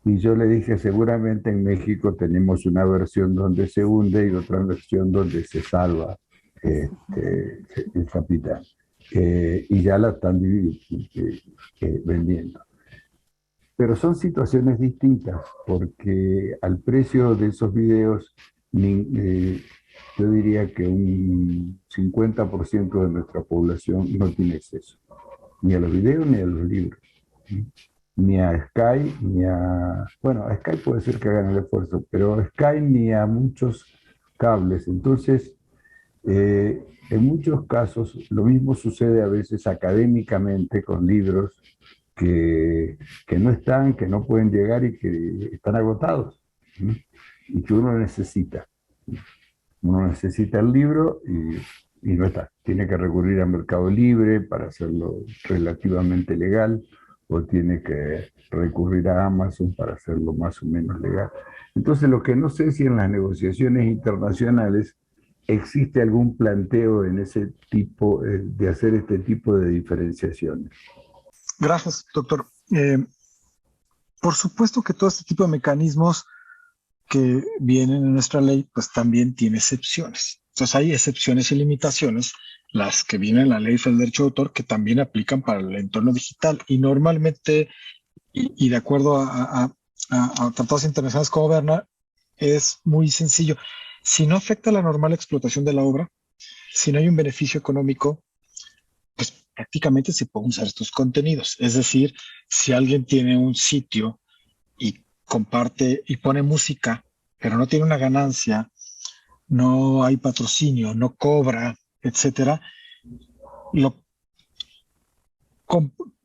Y yo le dije, seguramente en México tenemos una versión donde se hunde y otra versión donde se salva el capitán. Y ya la están vendiendo. Pero son situaciones distintas, porque al precio de esos videos, yo diría que un 50% de nuestra población no tiene acceso, ni a los videos ni a los libros, ni a Sky, ni a... Bueno, a Sky puede ser que hagan el esfuerzo, pero a Sky ni a muchos cables. Entonces, en muchos casos lo mismo sucede a veces académicamente con libros que no están, que no pueden llegar y que están agotados, ¿no? Y que uno necesita. Uno necesita el libro y no está. Tiene que recurrir a Mercado Libre para hacerlo relativamente legal, o tiene que recurrir a Amazon para hacerlo más o menos legal. Entonces, lo que no sé si en las negociaciones internacionales existe algún planteo en ese tipo, de hacer este tipo de diferenciaciones. Gracias, doctor. Por supuesto que todo este tipo de mecanismos que vienen en nuestra ley, pues también tiene excepciones. Entonces hay excepciones y limitaciones, las que vienen en la Ley Federal del Derecho de Autor, que también aplican para el entorno digital. Y normalmente, y de acuerdo a tratados internacionales como Berna, es muy sencillo. Si no afecta la normal explotación de la obra, si no hay un beneficio económico, pues prácticamente se pueden usar estos contenidos. Es decir, si alguien tiene un sitio y comparte y pone música, pero no tiene una ganancia, no hay patrocinio, no cobra, etcétera, lo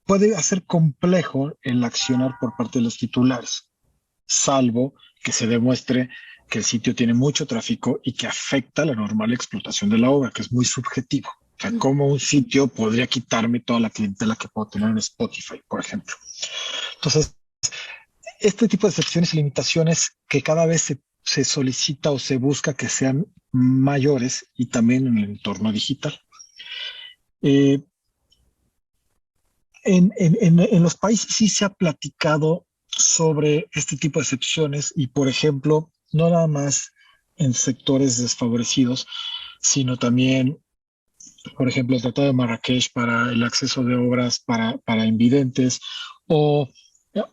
puede hacer complejo el accionar por parte de los titulares, salvo que se demuestre que el sitio tiene mucho tráfico y que afecta la normal explotación de la obra, que es muy subjetivo. O sea, ¿cómo un sitio podría quitarme toda la clientela que puedo tener en Spotify, por ejemplo? Entonces, este tipo de excepciones y limitaciones que cada vez se solicita o se busca que sean mayores, y también en el entorno digital. En los países sí se ha platicado sobre este tipo de excepciones y, por ejemplo, no nada más en sectores desfavorecidos, sino también, por ejemplo, el Tratado de Marrakech para el acceso de obras para invidentes, o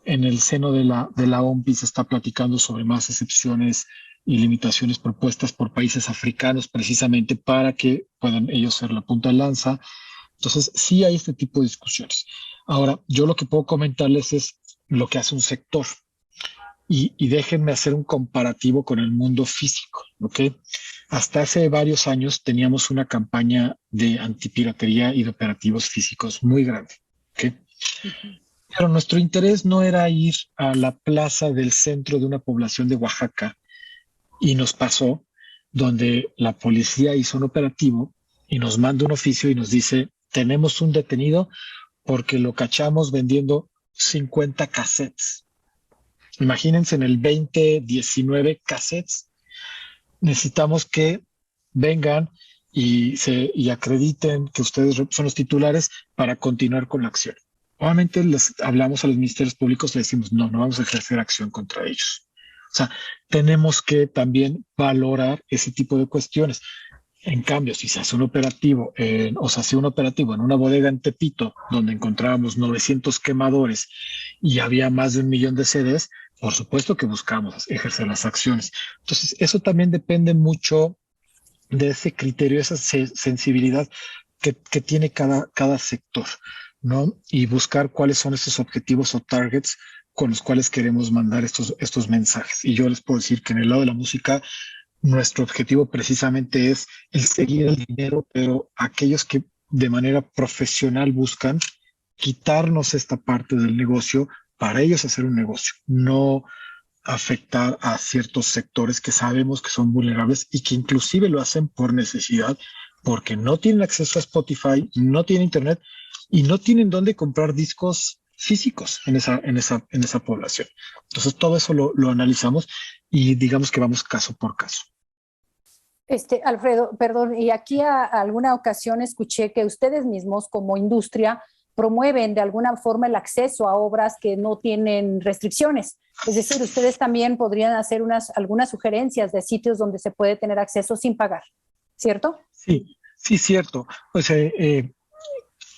en el seno de la OMPI se está platicando sobre más excepciones y limitaciones propuestas por países africanos precisamente para que puedan ellos ser la punta de lanza. Entonces, sí hay este tipo de discusiones. Ahora, yo lo que puedo comentarles es lo que hace un sector. Y déjenme hacer un comparativo con el mundo físico, ¿ok? Hasta hace varios años teníamos una campaña de antipiratería y de operativos físicos muy grande, ¿ok? Pero nuestro interés no era ir a la plaza del centro de una población de Oaxaca, y nos pasó donde la policía hizo un operativo y nos manda un oficio y nos dice: tenemos un detenido porque lo cachamos vendiendo 50 cassettes. Imagínense, en el 2019, cassettes. Necesitamos que vengan y acrediten que ustedes son los titulares para continuar con la acción. Obviamente les hablamos a los ministerios públicos, les decimos: no vamos a ejercer acción contra ellos. O sea, tenemos que también valorar ese tipo de cuestiones. En cambio, si se hace un operativo, en una bodega en Tepito, donde encontrábamos 900 quemadores y había más de 1 millón de CDs, por supuesto que buscamos ejercer las acciones. Entonces, eso también depende mucho de ese criterio, esa sensibilidad que tiene cada sector, ¿no? Y buscar cuáles son esos objetivos o targets con los cuales queremos mandar estos mensajes. Y yo les puedo decir que en el lado de la música, nuestro objetivo precisamente es el seguir el dinero, pero aquellos que de manera profesional buscan quitarnos esta parte del negocio para ellos hacer un negocio, no afectar a ciertos sectores que sabemos que son vulnerables y que inclusive lo hacen por necesidad, porque no tienen acceso a Spotify, no tienen internet y no tienen dónde comprar discos físicos en esa población. Entonces todo eso lo analizamos y digamos que vamos caso por caso. Alfredo, perdón, y aquí alguna ocasión escuché que ustedes mismos como industria promueven de alguna forma el acceso a obras que no tienen restricciones. Es decir, ustedes también podrían hacer algunas sugerencias de sitios donde se puede tener acceso sin pagar, ¿cierto? Sí, cierto. Pues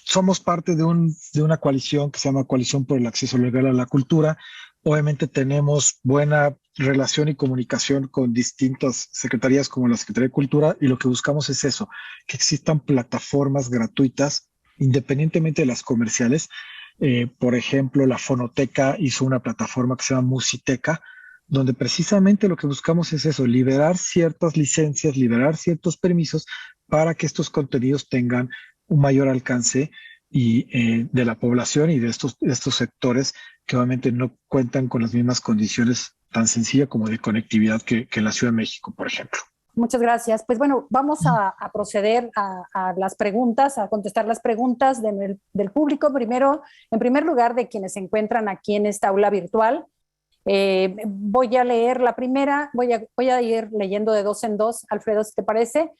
somos parte de una coalición que se llama Coalición por el Acceso Legal a la Cultura. Obviamente tenemos buena relación y comunicación con distintas secretarías como la Secretaría de Cultura, y lo que buscamos es eso, que existan plataformas gratuitas independientemente de las comerciales. Por ejemplo, la Fonoteca hizo una plataforma que se llama Musiteca, donde precisamente lo que buscamos es eso, liberar ciertas licencias, liberar ciertos permisos para que estos contenidos tengan un mayor alcance y de la población y de estos sectores que obviamente no cuentan con las mismas condiciones tan sencillas como de conectividad que en la Ciudad de México, por ejemplo. Muchas gracias. Pues bueno, vamos a proceder a las preguntas, a contestar las preguntas del público. Primero, en primer lugar, de quienes se encuentran aquí en esta aula virtual. Voy a leer la primera, voy a ir leyendo de dos en dos. Alfredo, si te parece.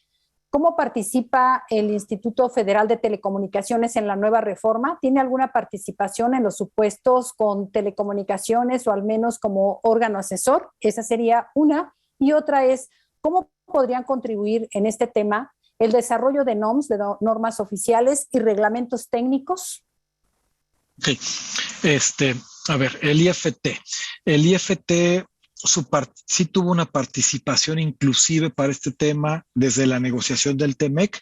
¿Cómo participa el Instituto Federal de Telecomunicaciones en la nueva reforma? ¿Tiene alguna participación en los supuestos con telecomunicaciones o al menos como órgano asesor? Esa sería una. Y otra es, ¿cómo podrían contribuir en este tema el desarrollo de NOMs, de normas oficiales y reglamentos técnicos? Sí, a ver, el IFT sí tuvo una participación inclusive para este tema desde la negociación del TEMEC.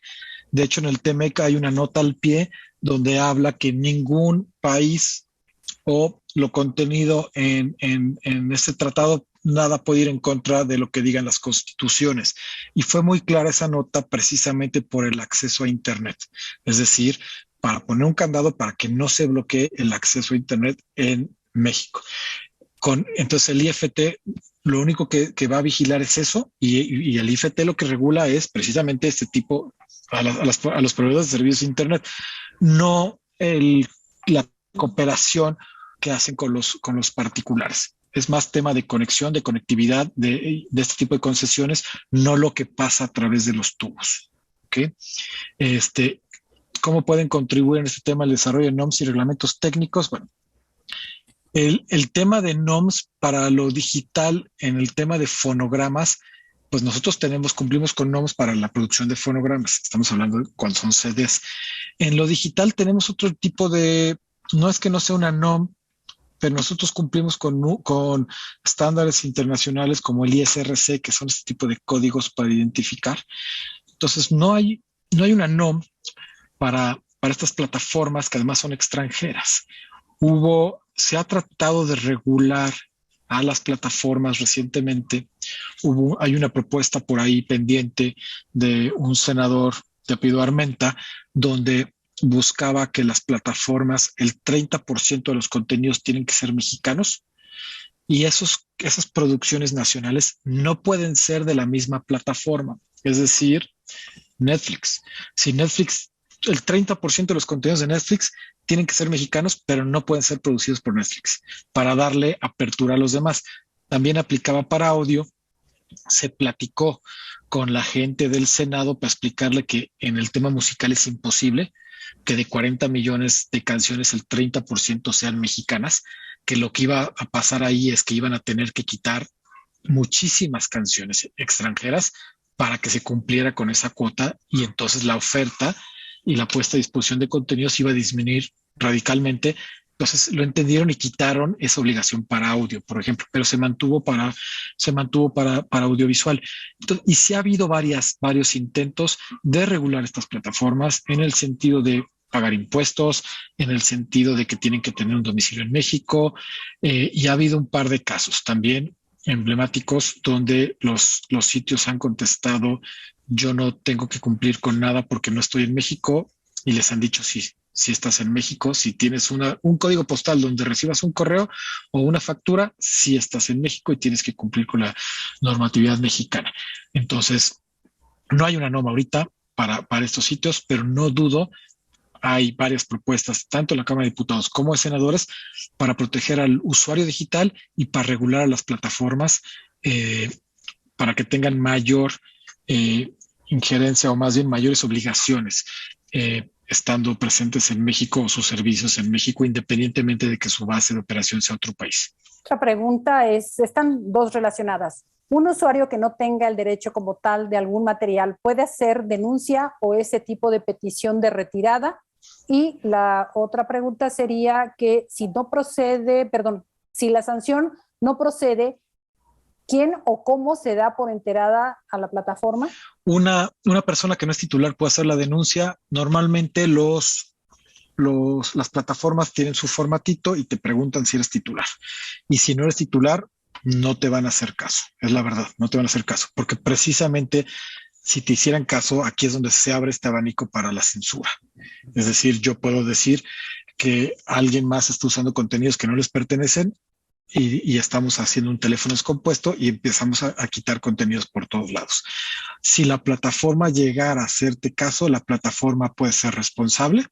De hecho, en el TEMEC hay una nota al pie donde habla que ningún país o lo contenido en este tratado, nada puede ir en contra de lo que digan las constituciones. Y fue muy clara esa nota precisamente por el acceso a Internet. Es decir, para poner un candado para que no se bloquee el acceso a Internet en México. Entonces el IFT lo único que va a vigilar es eso y el IFT lo que regula es precisamente este tipo a los proveedores de servicios de Internet, no la cooperación que hacen con los particulares. Es más tema de conexión, de conectividad, de este tipo de concesiones, no lo que pasa a través de los tubos. ¿Okay? ¿Cómo pueden contribuir en este tema al desarrollo de NOMs y reglamentos técnicos? Bueno, el tema de NOMs para lo digital, en el tema de fonogramas, pues nosotros cumplimos con NOMs para la producción de fonogramas. Estamos hablando de cuando son CDs. En lo digital tenemos otro tipo no es que no sea una NOM, pero nosotros cumplimos con estándares internacionales como el ISRC, que son este tipo de códigos para identificar. Entonces, no hay una NOM para estas plataformas que además son extranjeras. Se ha tratado de regular a las plataformas recientemente. Hay una propuesta por ahí pendiente de un senador de apellido Armenta, donde buscaba que las plataformas, el 30% de los contenidos tienen que ser mexicanos y esas producciones nacionales no pueden ser de la misma plataforma. Es decir, Netflix. Si Netflix, el 30% de los contenidos de Netflix tienen que ser mexicanos, pero no pueden ser producidos por Netflix para darle apertura a los demás. También aplicaba para audio. Se platicó con la gente del Senado para explicarle que en el tema musical es imposible que de 40 millones de canciones el 30% sean mexicanas, que lo que iba a pasar ahí es que iban a tener que quitar muchísimas canciones extranjeras para que se cumpliera con esa cuota y entonces la oferta y la puesta a disposición de contenidos iba a disminuir radicalmente. Entonces lo entendieron y quitaron esa obligación para audio, por ejemplo, pero se mantuvo para audiovisual. Entonces, y sí ha habido varios intentos de regular estas plataformas en el sentido de pagar impuestos, en el sentido de que tienen que tener un domicilio en México, y ha habido un par de casos también emblemáticos donde los sitios han contestado: yo no tengo que cumplir con nada porque no estoy en México, y les han dicho sí. Si estás en México, si tienes un código postal donde recibas un correo o una factura, sí estás en México y tienes que cumplir con la normatividad mexicana. Entonces, no hay una norma ahorita para estos sitios, pero no dudo, hay varias propuestas, tanto en la Cámara de Diputados como de senadores, para proteger al usuario digital y para regular a las plataformas para que tengan mayor injerencia o más bien mayores obligaciones estando presentes en México o sus servicios en México, independientemente de que su base de operación sea otro país. Otra pregunta están dos relacionadas. ¿Un usuario que no tenga el derecho como tal de algún material puede hacer denuncia o ese tipo de petición de retirada? Y la otra pregunta sería que si la sanción no procede, ¿quién o cómo se da por enterada a la plataforma? Una persona que no es titular puede hacer la denuncia. Normalmente las plataformas tienen su formatito y te preguntan si eres titular. Y si no eres titular, no te van a hacer caso. Es la verdad, no te van a hacer caso. Porque precisamente si te hicieran caso, aquí es donde se abre este abanico para la censura. Es decir, yo puedo decir que alguien más está usando contenidos que no les pertenecen y estamos haciendo un teléfono descompuesto y empezamos a quitar contenidos por todos lados. Si la plataforma llegara a hacerte caso, la plataforma puede ser responsable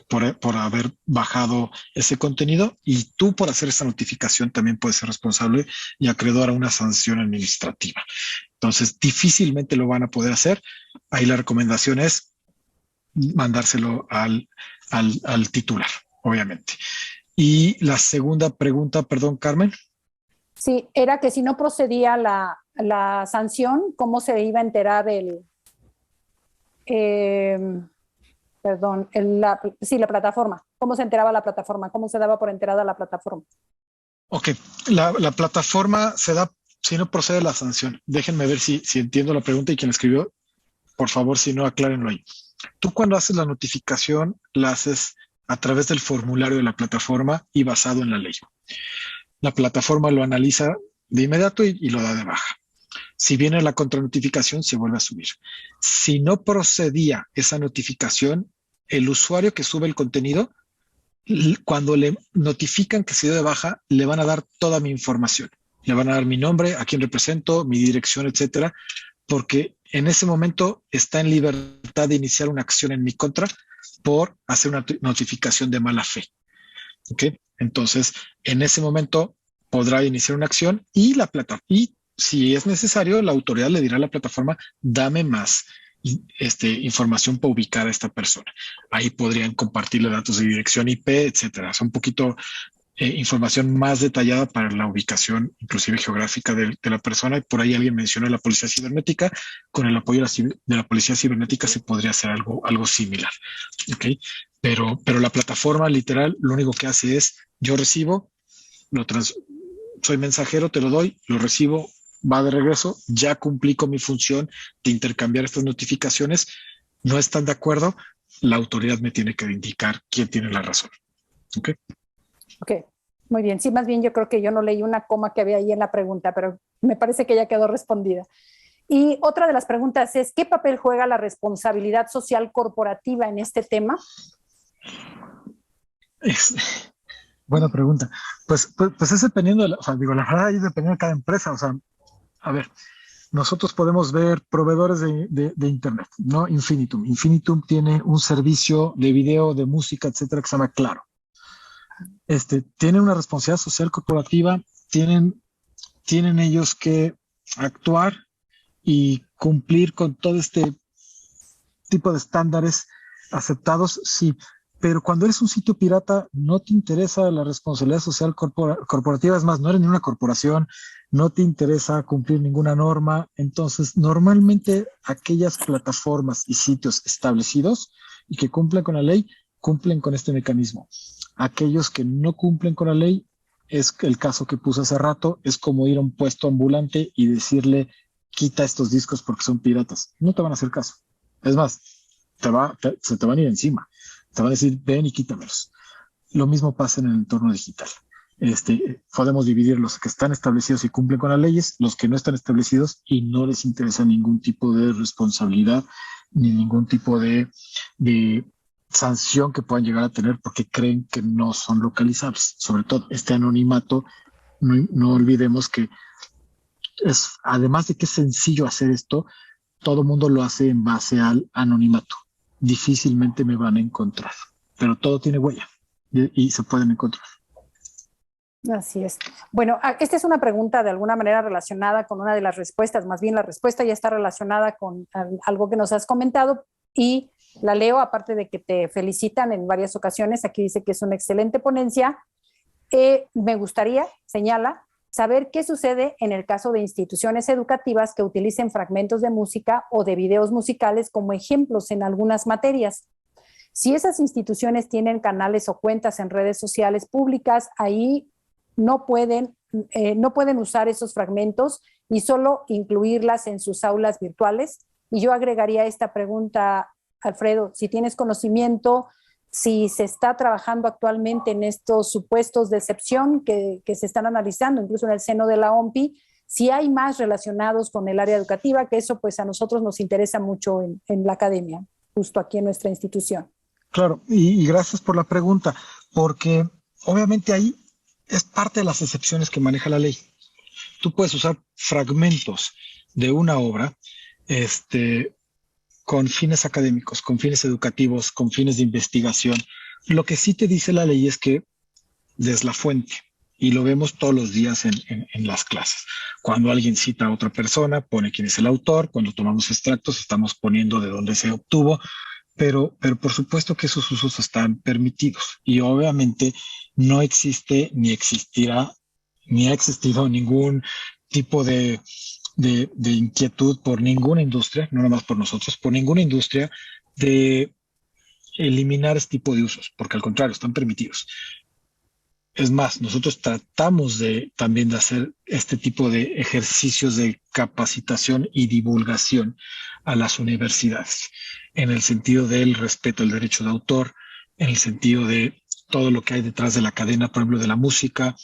por haber bajado ese contenido, y tú por hacer esa notificación también puedes ser responsable y acreedor a una sanción administrativa. Entonces, difícilmente lo van a poder hacer. Ahí la recomendación es mandárselo al titular, obviamente. Y la segunda pregunta, perdón, Carmen. Sí, era que si no procedía la sanción, ¿cómo se iba a enterar la plataforma? ¿Cómo se enteraba la plataforma? ¿Cómo se daba por enterada la plataforma? Ok, la plataforma se da si no procede la sanción. Déjenme ver si entiendo la pregunta, y quien la escribió, por favor, si no, aclárenlo ahí. Tú cuando haces la notificación, la haces a través del formulario de la plataforma y basado en la ley. La plataforma lo analiza de inmediato y lo da de baja. Si viene la contranotificación, se vuelve a subir. Si no procedía esa notificación, el usuario que sube el contenido, cuando le notifican que se dio de baja, le van a dar toda mi información. Le van a dar mi nombre, a quién represento, mi dirección, etcétera, porque en ese momento está en libertad de iniciar una acción en mi contra por hacer una notificación de mala fe. ¿Ok? Entonces, en ese momento podrá iniciar una acción y si es necesario, la autoridad le dirá a la plataforma, dame más información para ubicar a esta persona. Ahí podrían compartirle datos de dirección IP, etcétera. Es un poquito información más detallada para la ubicación, inclusive geográfica de la persona. Y por ahí alguien mencionó la policía cibernética. Con el apoyo de la policía cibernética se podría hacer algo similar. ¿Okay? Pero la plataforma literal lo único que hace es, yo recibo, soy mensajero, te lo doy, lo recibo, va de regreso, ya cumplí con mi función de intercambiar estas notificaciones. No están de acuerdo, la autoridad me tiene que indicar quién tiene la razón. ¿Ok? Ok, muy bien. Sí, más bien yo creo que yo no leí una coma que había ahí en la pregunta, pero me parece que ya quedó respondida. Y otra de las preguntas es, ¿qué papel juega la responsabilidad social corporativa en este tema? Buena pregunta. Pues es dependiendo, la verdad es dependiendo de cada empresa. O sea, a ver, nosotros podemos ver proveedores de Internet, ¿no? Infinitum. Infinitum tiene un servicio de video, de música, etcétera, que se llama Claro. Tienen una responsabilidad social corporativa, tienen ellos que actuar y cumplir con todo este tipo de estándares aceptados, sí. Pero cuando eres un sitio pirata, no te interesa la responsabilidad social corporativa. Es más, no eres ni una corporación, no te interesa cumplir ninguna norma. Entonces, normalmente aquellas plataformas y sitios establecidos y que cumplen con la ley, cumplen con este mecanismo. Aquellos que no cumplen con la ley, es el caso que puse hace rato, es como ir a un puesto ambulante y decirle, quita estos discos porque son piratas. No te van a hacer caso. Es más, se te van a ir encima. Te van a decir, ven y quítamelos. Lo mismo pasa en el entorno digital. Podemos dividir los que están establecidos y cumplen con las leyes, los que no están establecidos y no les interesa ningún tipo de responsabilidad ni ningún tipo de sanción que puedan llegar a tener porque creen que no son localizables. Sobre todo este anonimato, no olvidemos que además de que es sencillo hacer esto, todo mundo lo hace en base al anonimato. Difícilmente me van a encontrar, pero todo tiene huella y se pueden encontrar. Así es. Bueno, esta es una pregunta de alguna manera relacionada con una de las respuestas, más bien la respuesta ya está relacionada con algo que nos has comentado y la leo, aparte de que te felicitan en varias ocasiones. Aquí dice que es una excelente ponencia. Me gustaría, señala, saber qué sucede en el caso de instituciones educativas que utilicen fragmentos de música o de videos musicales como ejemplos en algunas materias. Si esas instituciones tienen canales o cuentas en redes sociales públicas, ahí no pueden usar esos fragmentos y solo incluirlas en sus aulas virtuales. Y yo agregaría esta pregunta, Alfredo, si tienes conocimiento, si se está trabajando actualmente en estos supuestos de excepción que se están analizando, incluso en el seno de la OMPI, si hay más relacionados con el área educativa, que eso pues a nosotros nos interesa mucho en la academia, justo aquí en nuestra institución. Claro, y gracias por la pregunta, porque obviamente ahí es parte de las excepciones que maneja la ley. Tú puedes usar fragmentos de una obra, con fines académicos, con fines educativos, con fines de investigación. Lo que sí te dice la ley es que des la fuente, y lo vemos todos los días en las clases. Cuando alguien cita a otra persona, pone quién es el autor. Cuando tomamos extractos, estamos poniendo de dónde se obtuvo. Pero por supuesto que esos usos están permitidos, y obviamente no existe ni existirá ni ha existido ningún tipo de inquietud por ninguna industria, no nomás por nosotros, por ninguna industria, de eliminar este tipo de usos, porque al contrario, están permitidos. Es más, nosotros tratamos también de hacer este tipo de ejercicios de capacitación y divulgación a las universidades, en el sentido del respeto al derecho de autor, en el sentido de todo lo que hay detrás de la cadena, por ejemplo, de la música,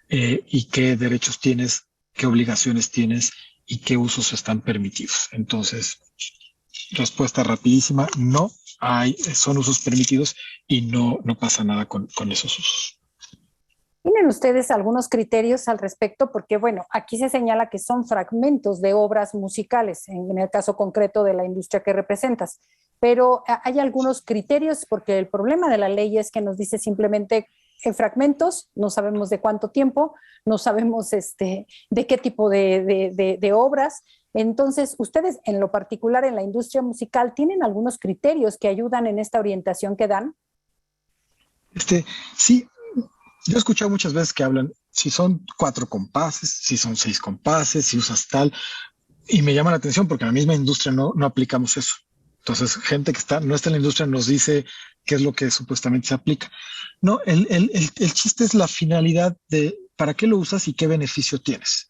y qué derechos tienes, qué obligaciones tienes y qué usos están permitidos. Entonces, respuesta rapidísima: no son usos permitidos y no pasa nada con esos usos. ¿Tienen ustedes algunos criterios al respecto? Porque, bueno, aquí se señala que son fragmentos de obras musicales, en el caso concreto de la industria que representas, pero ¿hay algunos criterios? Porque el problema de la ley es que nos dice simplemente en fragmentos, no sabemos de cuánto tiempo, no sabemos de qué tipo de obras. Entonces, ustedes en lo particular en la industria musical, ¿tienen algunos criterios que ayudan en esta orientación que dan? Sí. Yo he escuchado muchas veces que hablan si son 4 compases, si son 6 compases, si usas tal, y me llama la atención porque en la misma industria no aplicamos eso. Entonces, gente que no está en la industria nos dice qué es lo que supuestamente se aplica. No, el chiste es la finalidad de para qué lo usas y qué beneficio tienes.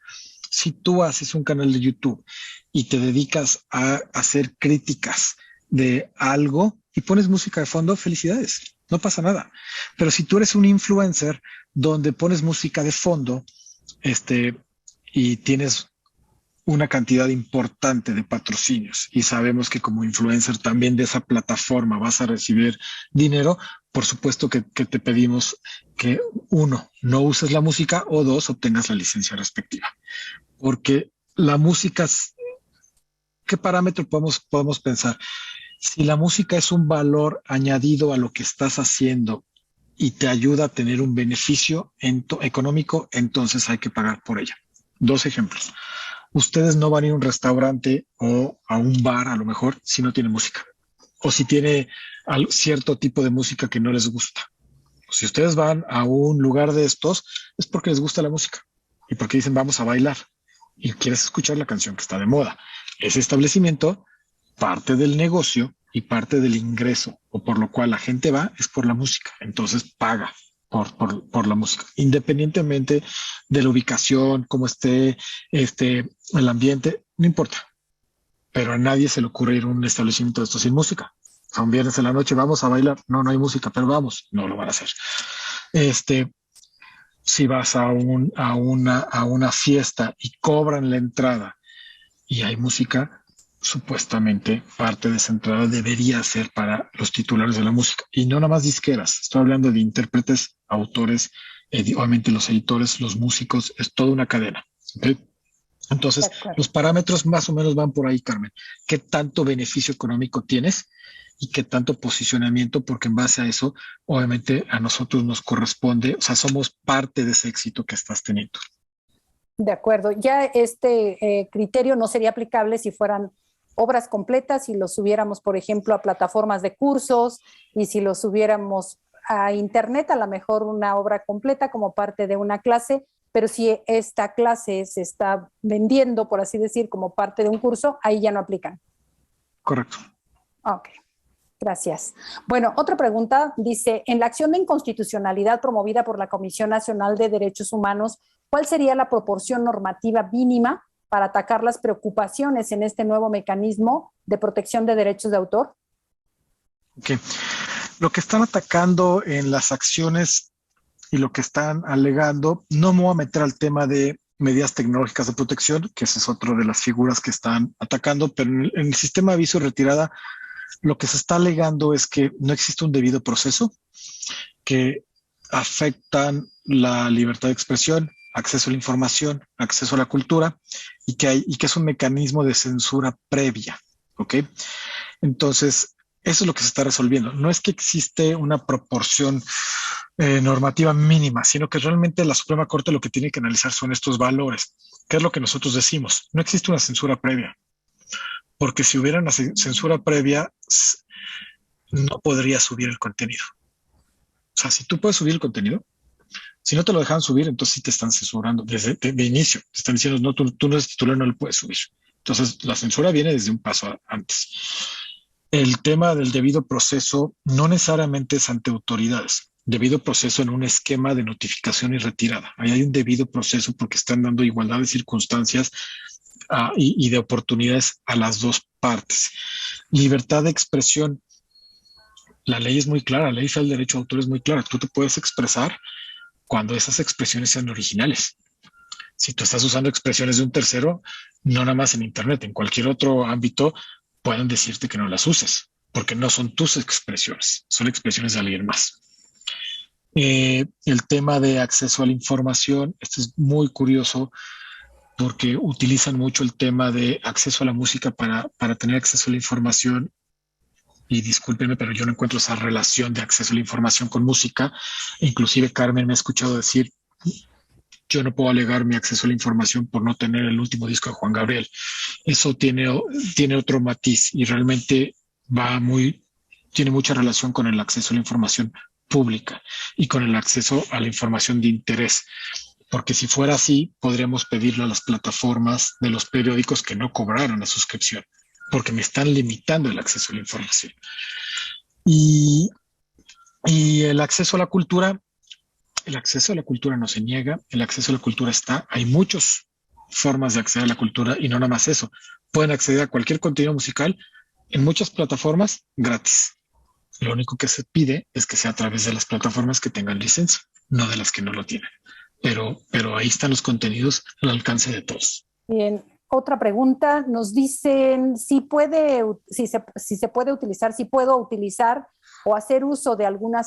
Si tú haces un canal de YouTube y te dedicas a hacer críticas de algo y pones música de fondo, felicidades. No pasa nada. Pero si tú eres un influencer donde pones música de fondo, y tienes una cantidad importante de patrocinios, y sabemos que como influencer también de esa plataforma vas a recibir dinero, por supuesto que te pedimos que 1, no uses la música, o 2, obtengas la licencia respectiva. Porque la música, ¿qué parámetro podemos pensar? Si la música es un valor añadido a lo que estás haciendo y te ayuda a tener un beneficio económico, entonces hay que pagar por ella. 2 ejemplos. Ustedes no van a ir a un restaurante o a un bar, a lo mejor, si no tiene música, o si tiene cierto tipo de música que no les gusta. Si ustedes van a un lugar de estos, es porque les gusta la música y porque dicen vamos a bailar y quieres escuchar la canción que está de moda. Ese establecimiento, parte del negocio y parte del ingreso, o por lo cual la gente va, es por la música. Entonces paga por la música, independientemente de la ubicación, cómo esté el ambiente, no importa. Pero a nadie se le ocurre ir a un establecimiento de esto sin música. Son viernes en la noche, vamos a bailar. No hay música, pero vamos. No lo van a hacer. Si vas a una fiesta y cobran la entrada y hay música, supuestamente parte de esa entrada debería ser para los titulares de la música, y no nada más disqueras. Estoy hablando de intérpretes, autores, obviamente los editores, los músicos, es toda una cadena. ¿Okay? Entonces, los parámetros más o menos van por ahí, Carmen. ¿Qué tanto beneficio económico tienes y qué tanto posicionamiento? Porque en base a eso, obviamente a nosotros nos corresponde, o sea, somos parte de ese éxito que estás teniendo. De acuerdo. Ya este criterio no sería aplicable si fueran obras completas, y los subiéramos, por ejemplo, a plataformas de cursos, y si los subiéramos a internet, a lo mejor una obra completa como parte de una clase, pero si esta clase se está vendiendo, por así decir, como parte de un curso, ahí ya no aplican. Correcto. Ok, gracias. Bueno, otra pregunta dice, en la acción de inconstitucionalidad promovida por la Comisión Nacional de Derechos Humanos, ¿cuál sería la proporción normativa mínima para atacar las preocupaciones en este nuevo mecanismo de protección de derechos de autor? Ok. Lo que están atacando en las acciones y lo que están alegando, no me voy a meter al tema de medidas tecnológicas de protección, que esa es otra de las figuras que están atacando, pero en el sistema de aviso y retirada lo que se está alegando es que no existe un debido proceso, que afectan la libertad de expresión, acceso a la información, acceso a la cultura, y que es un mecanismo de censura previa, ¿ok? Entonces, eso es lo que se está resolviendo. No es que existe una proporción normativa mínima, sino que realmente la Suprema Corte lo que tiene que analizar son estos valores. ¿Qué es lo que nosotros decimos? No existe una censura previa, porque si hubiera una censura previa, no podría subir el contenido. O sea, si tú puedes subir el contenido, si no te lo dejan subir, entonces sí te están censurando desde de inicio. Te están diciendo, no, tú no eres titular, no lo puedes subir. Entonces, la censura viene desde un paso antes. El tema del debido proceso no necesariamente es ante autoridades. Debido proceso en un esquema de notificación y retirada. Ahí hay un debido proceso porque están dando igualdad de circunstancias y de oportunidades a las dos partes. Libertad de expresión. La ley es muy clara, la ley del derecho de autor es muy clara. Tú te puedes expresar cuando esas expresiones sean originales. Si tú estás usando expresiones de un tercero, no nada más en Internet, en cualquier otro ámbito, pueden decirte que no las uses, porque no son tus expresiones, son expresiones de alguien más. El tema de acceso a la información, esto es muy curioso porque utilizan mucho el tema de acceso a la música para tener acceso a la información. Y discúlpenme, pero yo no encuentro esa relación de acceso a la información con música. Inclusive Carmen me ha escuchado decir, yo no puedo alegar mi acceso a la información por no tener el último disco de Juan Gabriel. Eso tiene otro matiz y realmente tiene mucha relación con el acceso a la información pública y con el acceso a la información de interés. Porque si fuera así, podríamos pedirle a las plataformas de los periódicos que no cobraran la suscripción, porque me están limitando el acceso a la información. Y el acceso a la cultura no se niega, el acceso a la cultura está. Hay muchas formas de acceder a la cultura y no nada más eso. Pueden acceder a cualquier contenido musical en muchas plataformas gratis. Lo único que se pide es que sea a través de las plataformas que tengan licencia, no de las que no lo tienen. Pero ahí están los contenidos al alcance de todos. Bien. Otra pregunta, nos dicen si se puede utilizar, si puedo utilizar o hacer uso de alguna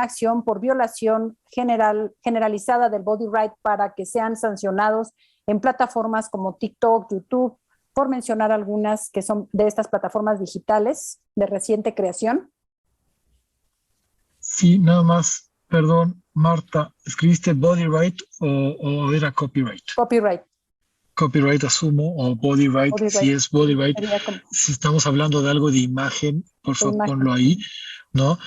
acción por violación generalizada del body right para que sean sancionados en plataformas como TikTok, YouTube, por mencionar algunas que son de estas plataformas digitales de reciente creación. Sí, nada más, perdón, Marta, ¿escribiste body right o era copyright? Copyright. Copyright asumo, o body right, si es body right, si estamos hablando de algo de imagen, por favor ponlo ahí, ¿no?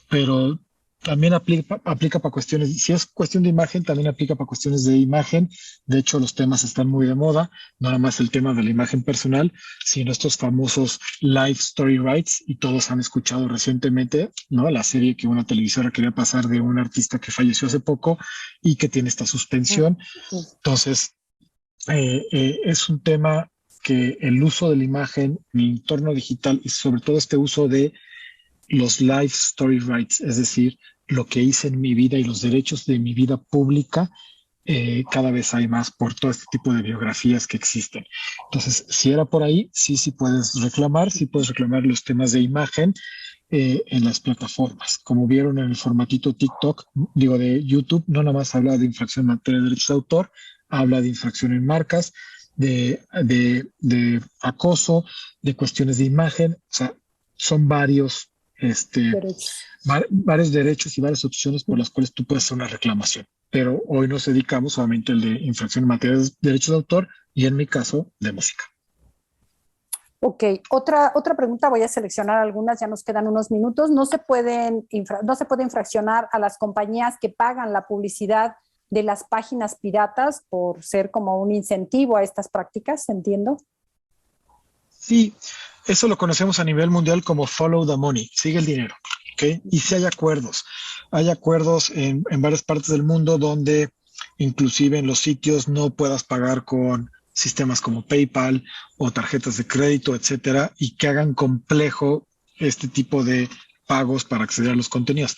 Pero también aplica para cuestiones, si es cuestión de imagen, también aplica para cuestiones de imagen. De hecho, los temas están muy de moda, no nada más el tema de la imagen personal, sino estos famosos live story rights, y todos han escuchado recientemente, ¿no? La serie que una televisora quería pasar de un artista que falleció hace poco y que tiene esta suspensión. Entonces, es un tema que el uso de la imagen en el entorno digital y sobre todo este uso de los live story rights, es decir, lo que hice en mi vida y los derechos de mi vida pública, cada vez hay más por todo este tipo de biografías que existen. Entonces, si era por ahí, sí puedes reclamar los temas de imagen en las plataformas. Como vieron en el formatito TikTok, de YouTube, no nada más habla de infracción en materia de derechos de autor, habla de infracción en marcas, de acoso, de cuestiones de imagen. O sea, son varios derechos y varias opciones por las cuales tú puedes hacer una reclamación. Pero hoy nos dedicamos solamente al de infracción en materia de derechos de autor y en mi caso de música. Ok, otra pregunta, voy a seleccionar algunas, ya nos quedan unos minutos. No se puede infraccionar a las compañías que pagan la publicidad de las páginas piratas por ser como un incentivo a estas prácticas, entiendo. Sí, eso lo conocemos a nivel mundial como follow the money, sigue el dinero, ¿ok? Y sí hay acuerdos en varias partes del mundo donde inclusive en los sitios no puedas pagar con sistemas como PayPal o tarjetas de crédito, etcétera, y que hagan complejo este tipo de pagos para acceder a los contenidos.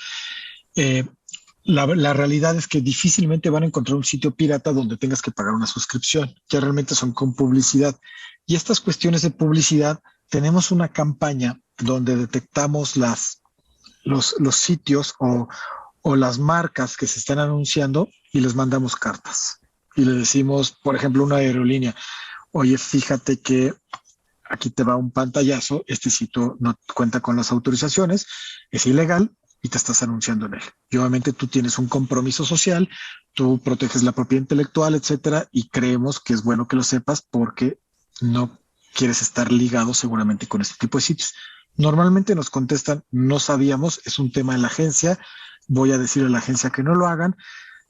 la realidad es que difícilmente van a encontrar un sitio pirata donde tengas que pagar una suscripción. Ya realmente son con publicidad. Y estas cuestiones de publicidad, tenemos una campaña donde detectamos los sitios o las marcas que se están anunciando y les mandamos cartas. Y le decimos, por ejemplo, una aerolínea, oye, fíjate que aquí te va un pantallazo, este sitio no cuenta con las autorizaciones, es ilegal y te estás anunciando en él. Y obviamente tú tienes un compromiso social, tú proteges la propiedad intelectual, etcétera, y creemos que es bueno que lo sepas porque no quieres estar ligado seguramente con este tipo de sitios. Normalmente nos contestan, no sabíamos, es un tema de la agencia, voy a decirle a la agencia que no lo hagan,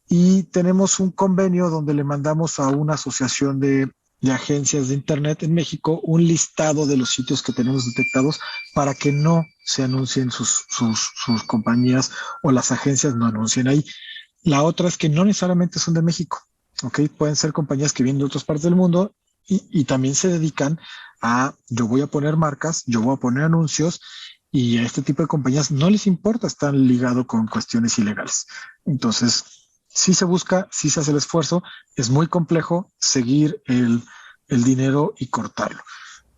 y tenemos un convenio donde le mandamos a una asociación de agencias de Internet en México un listado de los sitios que tenemos detectados para que no se anuncien sus compañías o las agencias no anuncien ahí. La otra es que no necesariamente son de México, ¿ok? Pueden ser compañías que vienen de otras partes del mundo y también se dedican a, yo voy a poner marcas, yo voy a poner anuncios, y a este tipo de compañías no les importa estar ligado con cuestiones ilegales. Entonces, sí se busca, sí se hace el esfuerzo, es muy complejo seguir el dinero y cortarlo.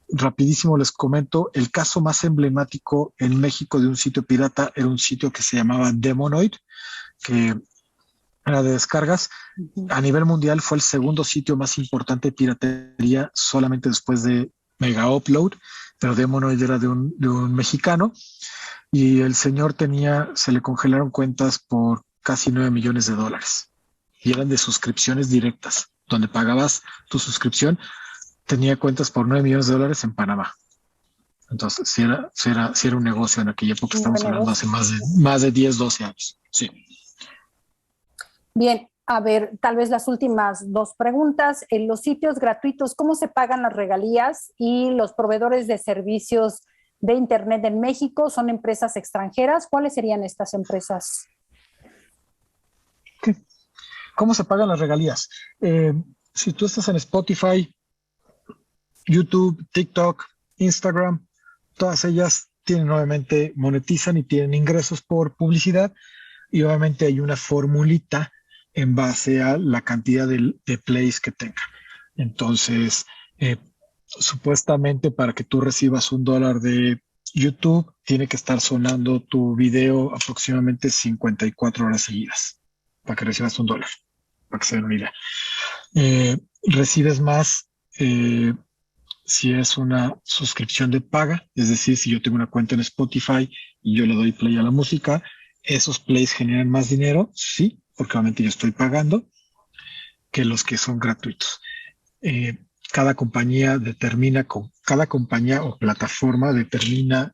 Rapidísimo les comento, el caso más emblemático en México de un sitio pirata era un sitio que se llamaba Demonoid, que era de descargas. A nivel mundial fue el segundo sitio más importante de piratería, solamente después de Mega Upload, pero Demonoid era de un mexicano, y el señor se le congelaron cuentas por casi $9 millones, y eran de suscripciones directas, donde pagabas tu suscripción, tenía cuentas por $9 millones en Panamá. Entonces, sí era un negocio en aquella época, estamos hablando hace más de 10, 12 años. Sí. Bien, a ver, tal vez las últimas dos preguntas. En los sitios gratuitos, ¿cómo se pagan las regalías? Y los proveedores de servicios de Internet en México son empresas extranjeras. ¿Cuáles serían estas empresas? ¿Cómo se pagan las regalías? Si tú estás en Spotify, YouTube, TikTok, Instagram, todas ellas obviamente monetizan y tienen ingresos por publicidad, y obviamente hay una formulita en base a la cantidad de plays que tenga. Entonces, supuestamente para que tú recibas $1 de YouTube, tiene que estar sonando tu video aproximadamente 54 horas seguidas para que recibas $1, para que se den una idea. Recibes más si es una suscripción de paga, es decir, si yo tengo una cuenta en Spotify y yo le doy play a la música, esos plays generan más dinero, sí, porque obviamente yo estoy pagando, que los que son gratuitos. Cada compañía o plataforma determina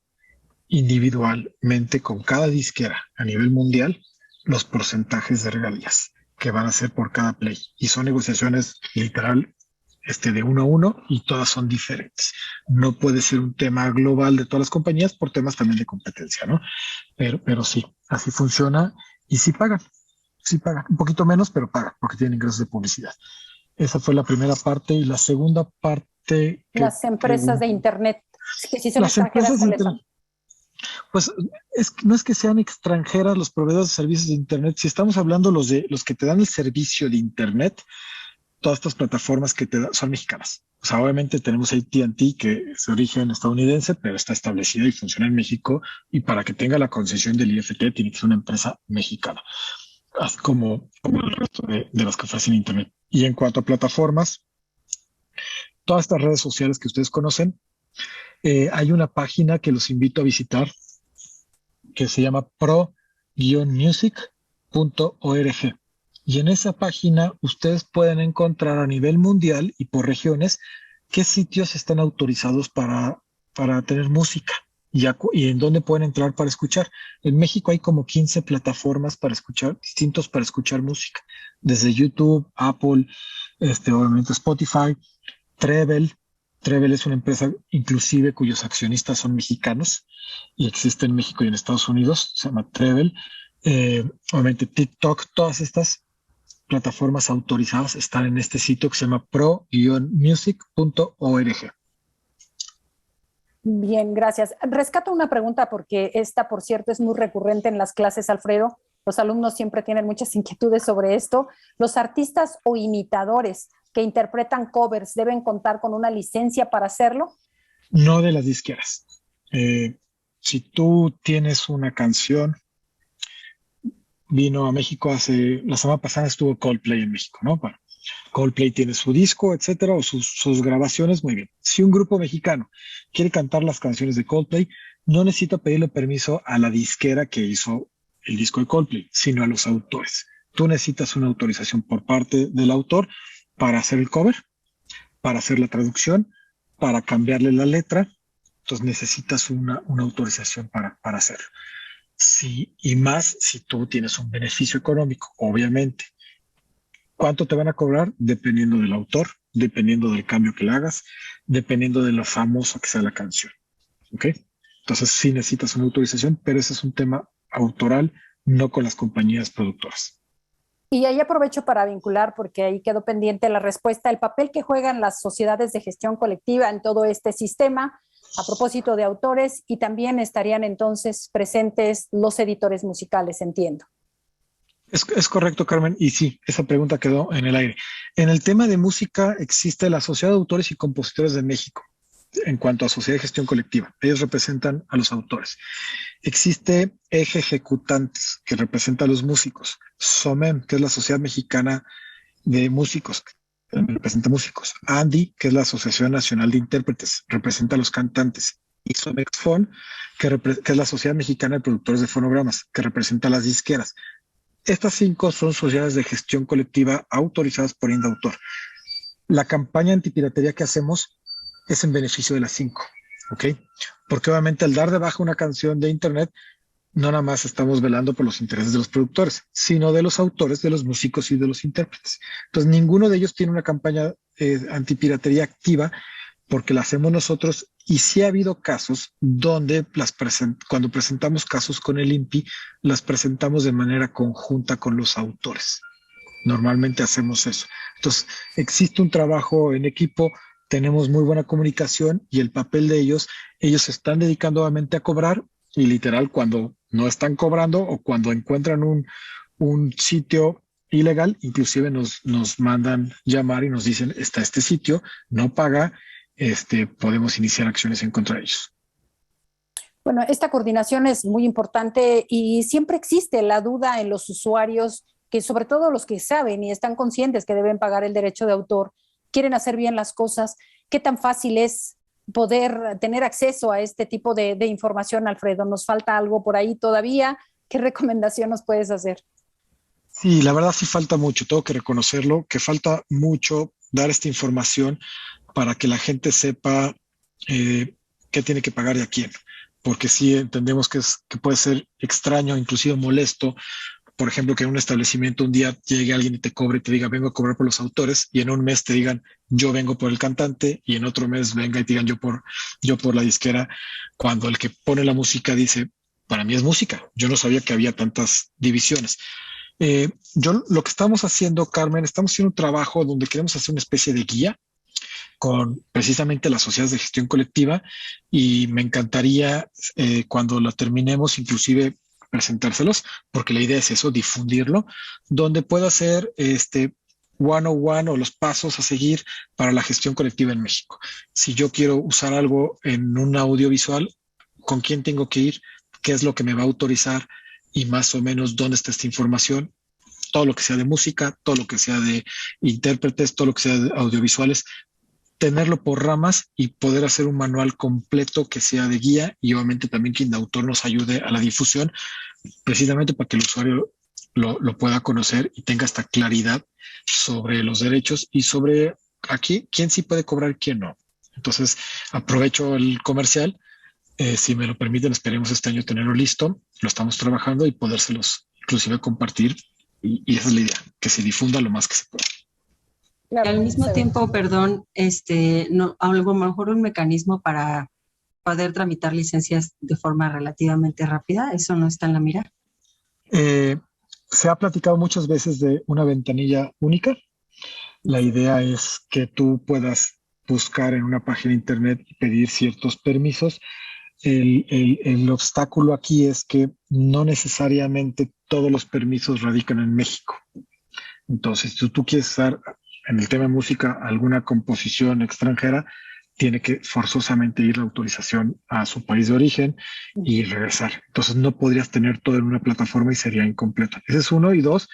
individualmente con cada disquera a nivel mundial los porcentajes de regalías que van a ser por cada play. Y son negociaciones literal de 1 a 1, y todas son diferentes. No puede ser un tema global de todas las compañías por temas también de competencia, ¿no? Pero sí, así funciona, y sí pagan. Un poquito menos, pero pagan porque tienen ingresos de publicidad. Esa fue la primera parte, y la segunda parte... Las empresas de Internet, que si son las extranjeras, empresas de ¿cuáles Internet, son? pues no es que sean extranjeras los proveedores de servicios de Internet. Si estamos hablando los que te dan el servicio de Internet, todas estas plataformas que te dan son mexicanas. O sea, obviamente tenemos AT&T, que es de origen estadounidense, pero está establecida y funciona en México, y para que tenga la concesión del IFT tiene que ser una empresa mexicana, así como el resto de las que ofrecen Internet. Y en cuanto a plataformas, todas estas redes sociales que ustedes conocen, hay una página que los invito a visitar que se llama pro-music.org. Y en esa página ustedes pueden encontrar a nivel mundial y por regiones qué sitios están autorizados para tener música y en dónde pueden entrar para escuchar. En México hay como 15 plataformas distintos para escuchar música, desde YouTube, Apple, obviamente Spotify, Treble. Treble es una empresa inclusive cuyos accionistas son mexicanos y existe en México y en Estados Unidos, se llama Treble. Obviamente TikTok, todas estas plataformas autorizadas están en este sitio que se llama pro-music.org. Bien, gracias. Rescato una pregunta porque esta, por cierto, es muy recurrente en las clases, Alfredo, los alumnos siempre tienen muchas inquietudes sobre esto. ¿Los artistas o imitadores que interpretan covers deben contar con una licencia para hacerlo? No de las disqueras. Si tú tienes una canción, vino a México la semana pasada estuvo Coldplay en México, ¿no? Bueno, Coldplay tiene su disco, etcétera, o sus grabaciones, muy bien. Si un grupo mexicano quiere cantar las canciones de Coldplay, no necesita pedirle permiso a la disquera que hizo el disco de Coldplay, sino a los autores. Tú necesitas una autorización por parte del autor para hacer el cover, para hacer la traducción, para cambiarle la letra. Entonces necesitas una autorización para hacerlo. Sí, y más si tú tienes un beneficio económico, obviamente. ¿Cuánto te van a cobrar? Dependiendo del autor, dependiendo del cambio que le hagas, dependiendo de lo famoso que sea la canción. ¿Ok? Entonces sí necesitas una autorización, pero ese es un tema autoral, no con las compañías productoras. Y ahí aprovecho para vincular, porque ahí quedó pendiente la respuesta, el papel que juegan las sociedades de gestión colectiva en todo este sistema, a propósito de autores, y también estarían entonces presentes los editores musicales, entiendo. Es correcto, Carmen, y sí, esa pregunta quedó en el aire. En el tema de música existe la Sociedad de Autores y Compositores de México, en cuanto a Sociedad de Gestión Colectiva. Ellos representan a los autores. Existe Eje Ejecutantes, que representa a los músicos. SOMEM, que es la Sociedad Mexicana de Músicos, que representa músicos. ANDI, que es la Asociación Nacional de Intérpretes, representa a los cantantes. Y SOMEXFON, que es la Sociedad Mexicana de Productores de Fonogramas, que representa a las disqueras. Estas 5 son sociedades de gestión colectiva autorizadas por Indautor. La campaña antipiratería que hacemos es en beneficio de las 5, ¿ok? Porque obviamente al dar de baja una canción de internet, no nada más estamos velando por los intereses de los productores, sino de los autores, de los músicos y de los intérpretes. Entonces, ninguno de ellos tiene una campaña antipiratería activa porque la hacemos nosotros, y sí ha habido casos donde cuando presentamos casos con el INPI, las presentamos de manera conjunta con los autores. Normalmente hacemos eso. Entonces, existe un trabajo en equipo, tenemos muy buena comunicación, y el papel de ellos se están dedicando obviamente a cobrar, y literal cuando no están cobrando o cuando encuentran un sitio ilegal, inclusive nos mandan llamar y nos dicen, está este sitio, no paga, podemos iniciar acciones en contra de ellos. Bueno, esta coordinación es muy importante y siempre existe la duda en los usuarios, que sobre todo los que saben y están conscientes que deben pagar el derecho de autor, quieren hacer bien las cosas. ¿Qué tan fácil es poder tener acceso a este tipo de información, Alfredo? ¿Nos falta algo por ahí todavía? ¿Qué recomendación nos puedes hacer? Sí, la verdad sí falta mucho, tengo que reconocerlo, que falta mucho dar esta información para que la gente sepa qué tiene que pagar y a quién. Porque sí entendemos que puede ser extraño, inclusive molesto, por ejemplo, que en un establecimiento un día llegue alguien y te cobre y te diga, vengo a cobrar por los autores, y en un mes te digan, yo vengo por el cantante, y en otro mes venga y te digan, yo por la disquera, cuando el que pone la música dice, para mí es música, yo no sabía que había tantas divisiones. Lo que estamos haciendo, Carmen, estamos haciendo un trabajo donde queremos hacer una especie de guía con precisamente las sociedades de gestión colectiva, y me encantaría cuando la terminemos inclusive presentárselos, porque la idea es eso, difundirlo, donde pueda ser one-on-one o los pasos a seguir para la gestión colectiva en México. Si yo quiero usar algo en un audiovisual, ¿con quién tengo que ir? ¿Qué es lo que me va a autorizar? Y más o menos dónde está esta información. Todo lo que sea de música, todo lo que sea de intérpretes, todo lo que sea de audiovisuales, tenerlo por ramas y poder hacer un manual completo que sea de guía, y obviamente también que Indautor nos ayude a la difusión, precisamente para que el usuario lo pueda conocer y tenga esta claridad sobre los derechos y sobre aquí quién sí puede cobrar y quién no. Entonces, aprovecho el comercial. Si me lo permiten, esperemos este año tenerlo listo. Lo estamos trabajando y podérselos inclusive compartir. Y esa es la idea, que se difunda lo más que se pueda. Claro, al mismo tiempo, perdón, a lo mejor un mecanismo para poder tramitar licencias de forma relativamente rápida, ¿eso no está en la mira? Se ha platicado muchas veces de una ventanilla única. La idea es que tú puedas buscar en una página de internet y pedir ciertos permisos. El obstáculo aquí es que no necesariamente todos los permisos radican en México. Entonces, si tú quieres usar en el tema de música alguna composición extranjera, tiene que forzosamente ir la autorización a su país de origen y regresar. Entonces, no podrías tener todo en una plataforma y sería incompleto. Ese es uno. Y dos,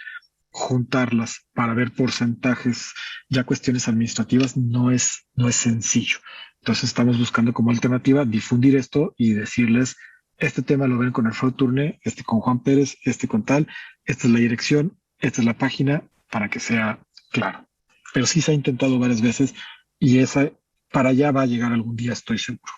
juntarlas para ver porcentajes, ya cuestiones administrativas, no es sencillo. Entonces, estamos buscando como alternativa difundir esto y decirles, este tema lo ven con Alfredo Tourné, este con Juan Pérez, este con tal, esta es la dirección, esta es la página, para que sea claro. Pero sí se ha intentado varias veces y esa para allá va a llegar algún día, estoy seguro.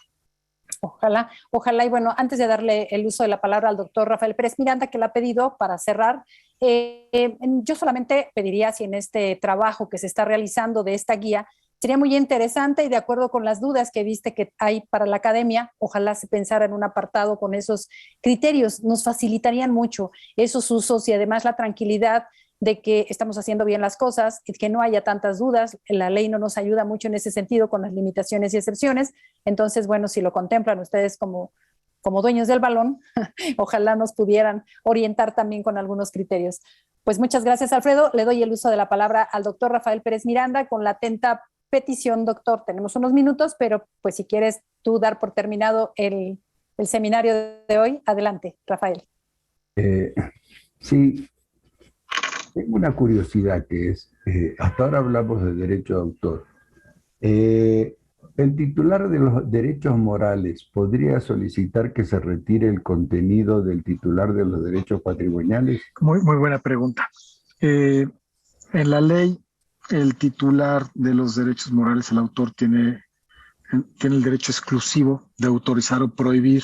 Ojalá, ojalá. Y bueno, antes de darle el uso de la palabra al doctor Rafael Pérez Miranda, que la ha pedido para cerrar, yo solamente pediría si en este trabajo que se está realizando de esta guía, sería muy interesante y de acuerdo con las dudas que viste que hay para la academia, ojalá se pensara en un apartado con esos criterios, nos facilitarían mucho esos usos y además la tranquilidad de que estamos haciendo bien las cosas y que no haya tantas dudas. La ley no nos ayuda mucho en ese sentido con las limitaciones y excepciones. Entonces, bueno, si lo contemplan ustedes como dueños del balón, ojalá nos pudieran orientar también con algunos criterios. Pues muchas gracias, Alfredo. Le doy el uso de la palabra al doctor Rafael Pérez Miranda con la atenta petición, doctor. Tenemos unos minutos, pero pues si quieres tú dar por terminado el seminario de hoy, adelante, Rafael. Sí. Tengo una curiosidad que es, hasta ahora hablamos de derecho de autor. ¿El titular de los derechos morales podría solicitar que se retire el contenido del titular de los derechos patrimoniales? Muy buena pregunta. En la ley, el titular de los derechos morales, el autor, tiene el derecho exclusivo de autorizar o prohibir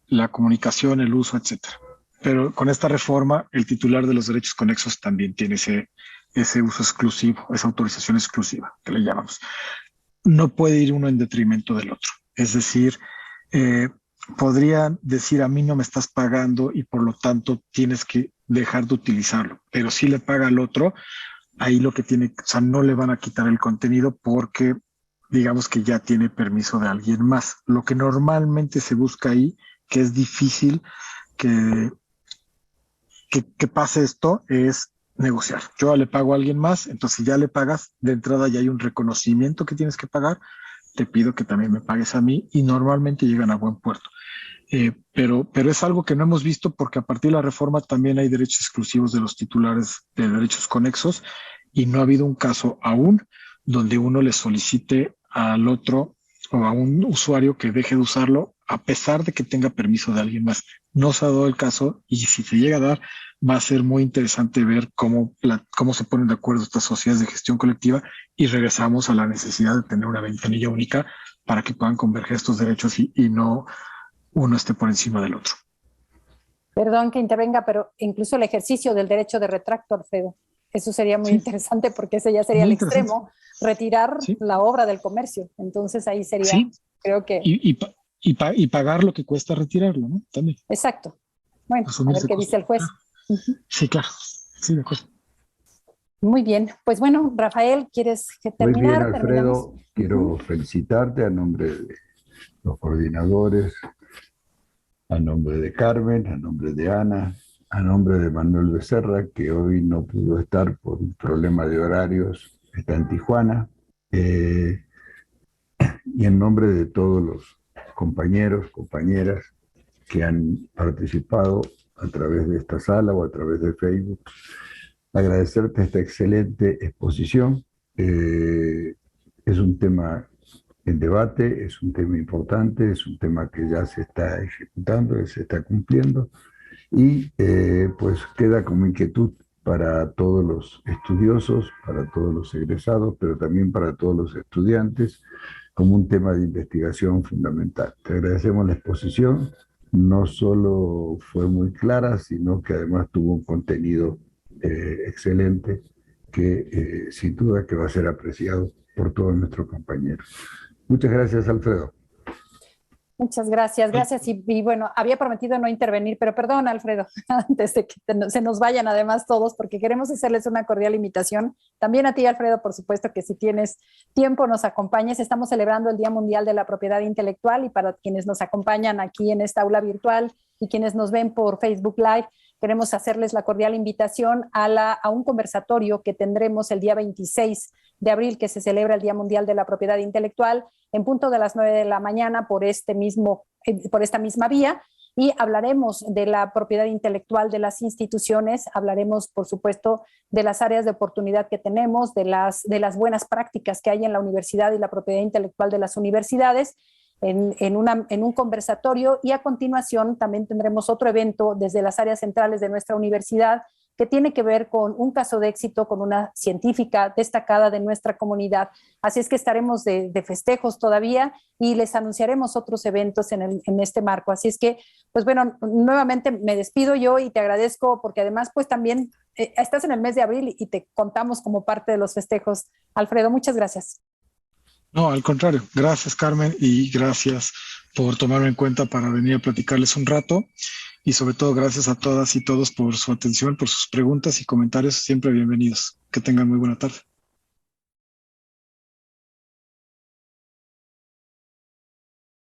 la comunicación, el uso, etcétera. Pero con esta reforma, el titular de los derechos conexos también tiene ese uso exclusivo, esa autorización exclusiva, que le llamamos. No puede ir uno en detrimento del otro. Es decir, podrían decir, a mí no me estás pagando y por lo tanto tienes que dejar de utilizarlo. Pero si le paga al otro, ahí lo que tiene, o sea, no le van a quitar el contenido porque digamos que ya tiene permiso de alguien más. Lo que normalmente se busca ahí, que es difícil que pase esto, es negociar. Yo le pago a alguien más, entonces si ya le pagas, de entrada ya hay un reconocimiento que tienes que pagar, te pido que también me pagues a mí y normalmente llegan a buen puerto. Pero es algo que no hemos visto porque a partir de la reforma también hay derechos exclusivos de los titulares de derechos conexos y no ha habido un caso aún donde uno le solicite al otro o a un usuario que deje de usarlo a pesar de que tenga permiso de alguien más. No se ha dado el caso y si se llega a dar, va a ser muy interesante ver cómo se ponen de acuerdo estas sociedades de gestión colectiva y regresamos a la necesidad de tener una ventanilla única para que puedan converger estos derechos y no uno esté por encima del otro. Perdón que intervenga, pero incluso el ejercicio del derecho de retracto, Alfredo, eso sería muy interesante porque ese ya sería el extremo, retirar la obra del comercio. Entonces ahí sería, creo que... Y pagar lo que cuesta retirarlo, ¿no? También. Exacto. Bueno, a ver qué dice el juez. Sí, claro. Sí, de acuerdo. Muy bien. Pues bueno, Rafael, ¿quieres terminar? Muy bien, Alfredo. Quiero felicitarte a nombre de los coordinadores, a nombre de Carmen, a nombre de Ana, a nombre de Manuel Becerra, que hoy no pudo estar por un problema de horarios, está en Tijuana, y en nombre de todos los compañeros, compañeras que han participado a través de esta sala o a través de Facebook, agradecerte esta excelente exposición. Es un tema en debate, es un tema importante, es un tema que ya se está ejecutando, que se está cumpliendo y pues queda como inquietud para todos los estudiosos, para todos los egresados, pero también para todos los estudiantes, como un tema de investigación fundamental. Te agradecemos la exposición, no solo fue muy clara, sino que además tuvo un contenido excelente que sin duda que va a ser apreciado por todos nuestros compañeros. Muchas gracias, Alfredo. Muchas gracias, gracias. Y bueno, había prometido no intervenir, pero perdón, Alfredo, antes de que se nos vayan además todos, porque queremos hacerles una cordial invitación. También a ti, Alfredo, por supuesto que si tienes tiempo nos acompañes. Estamos celebrando el Día Mundial de la Propiedad Intelectual y para quienes nos acompañan aquí en esta aula virtual, y quienes nos ven por Facebook Live, queremos hacerles la cordial invitación a un conversatorio que tendremos el día 26 de abril, que se celebra el Día Mundial de la Propiedad Intelectual, en punto de las 9 de la mañana por esta misma vía. Y hablaremos de la propiedad intelectual de las instituciones, hablaremos, por supuesto, de las áreas de oportunidad que tenemos, de las buenas prácticas que hay en la universidad y la propiedad intelectual de las universidades, en un conversatorio, y a continuación también tendremos otro evento desde las áreas centrales de nuestra universidad que tiene que ver con un caso de éxito con una científica destacada de nuestra comunidad. Así es que estaremos de festejos todavía y les anunciaremos otros eventos en este marco. Así es que, pues bueno, nuevamente me despido yo y te agradezco porque además pues también estás en el mes de abril y te contamos como parte de los festejos. Alfredo, muchas gracias. No, al contrario. Gracias, Carmen, y gracias por tomarme en cuenta para venir a platicarles un rato. Y sobre todo, gracias a todas y todos por su atención, por sus preguntas y comentarios. Siempre bienvenidos. Que tengan muy buena tarde.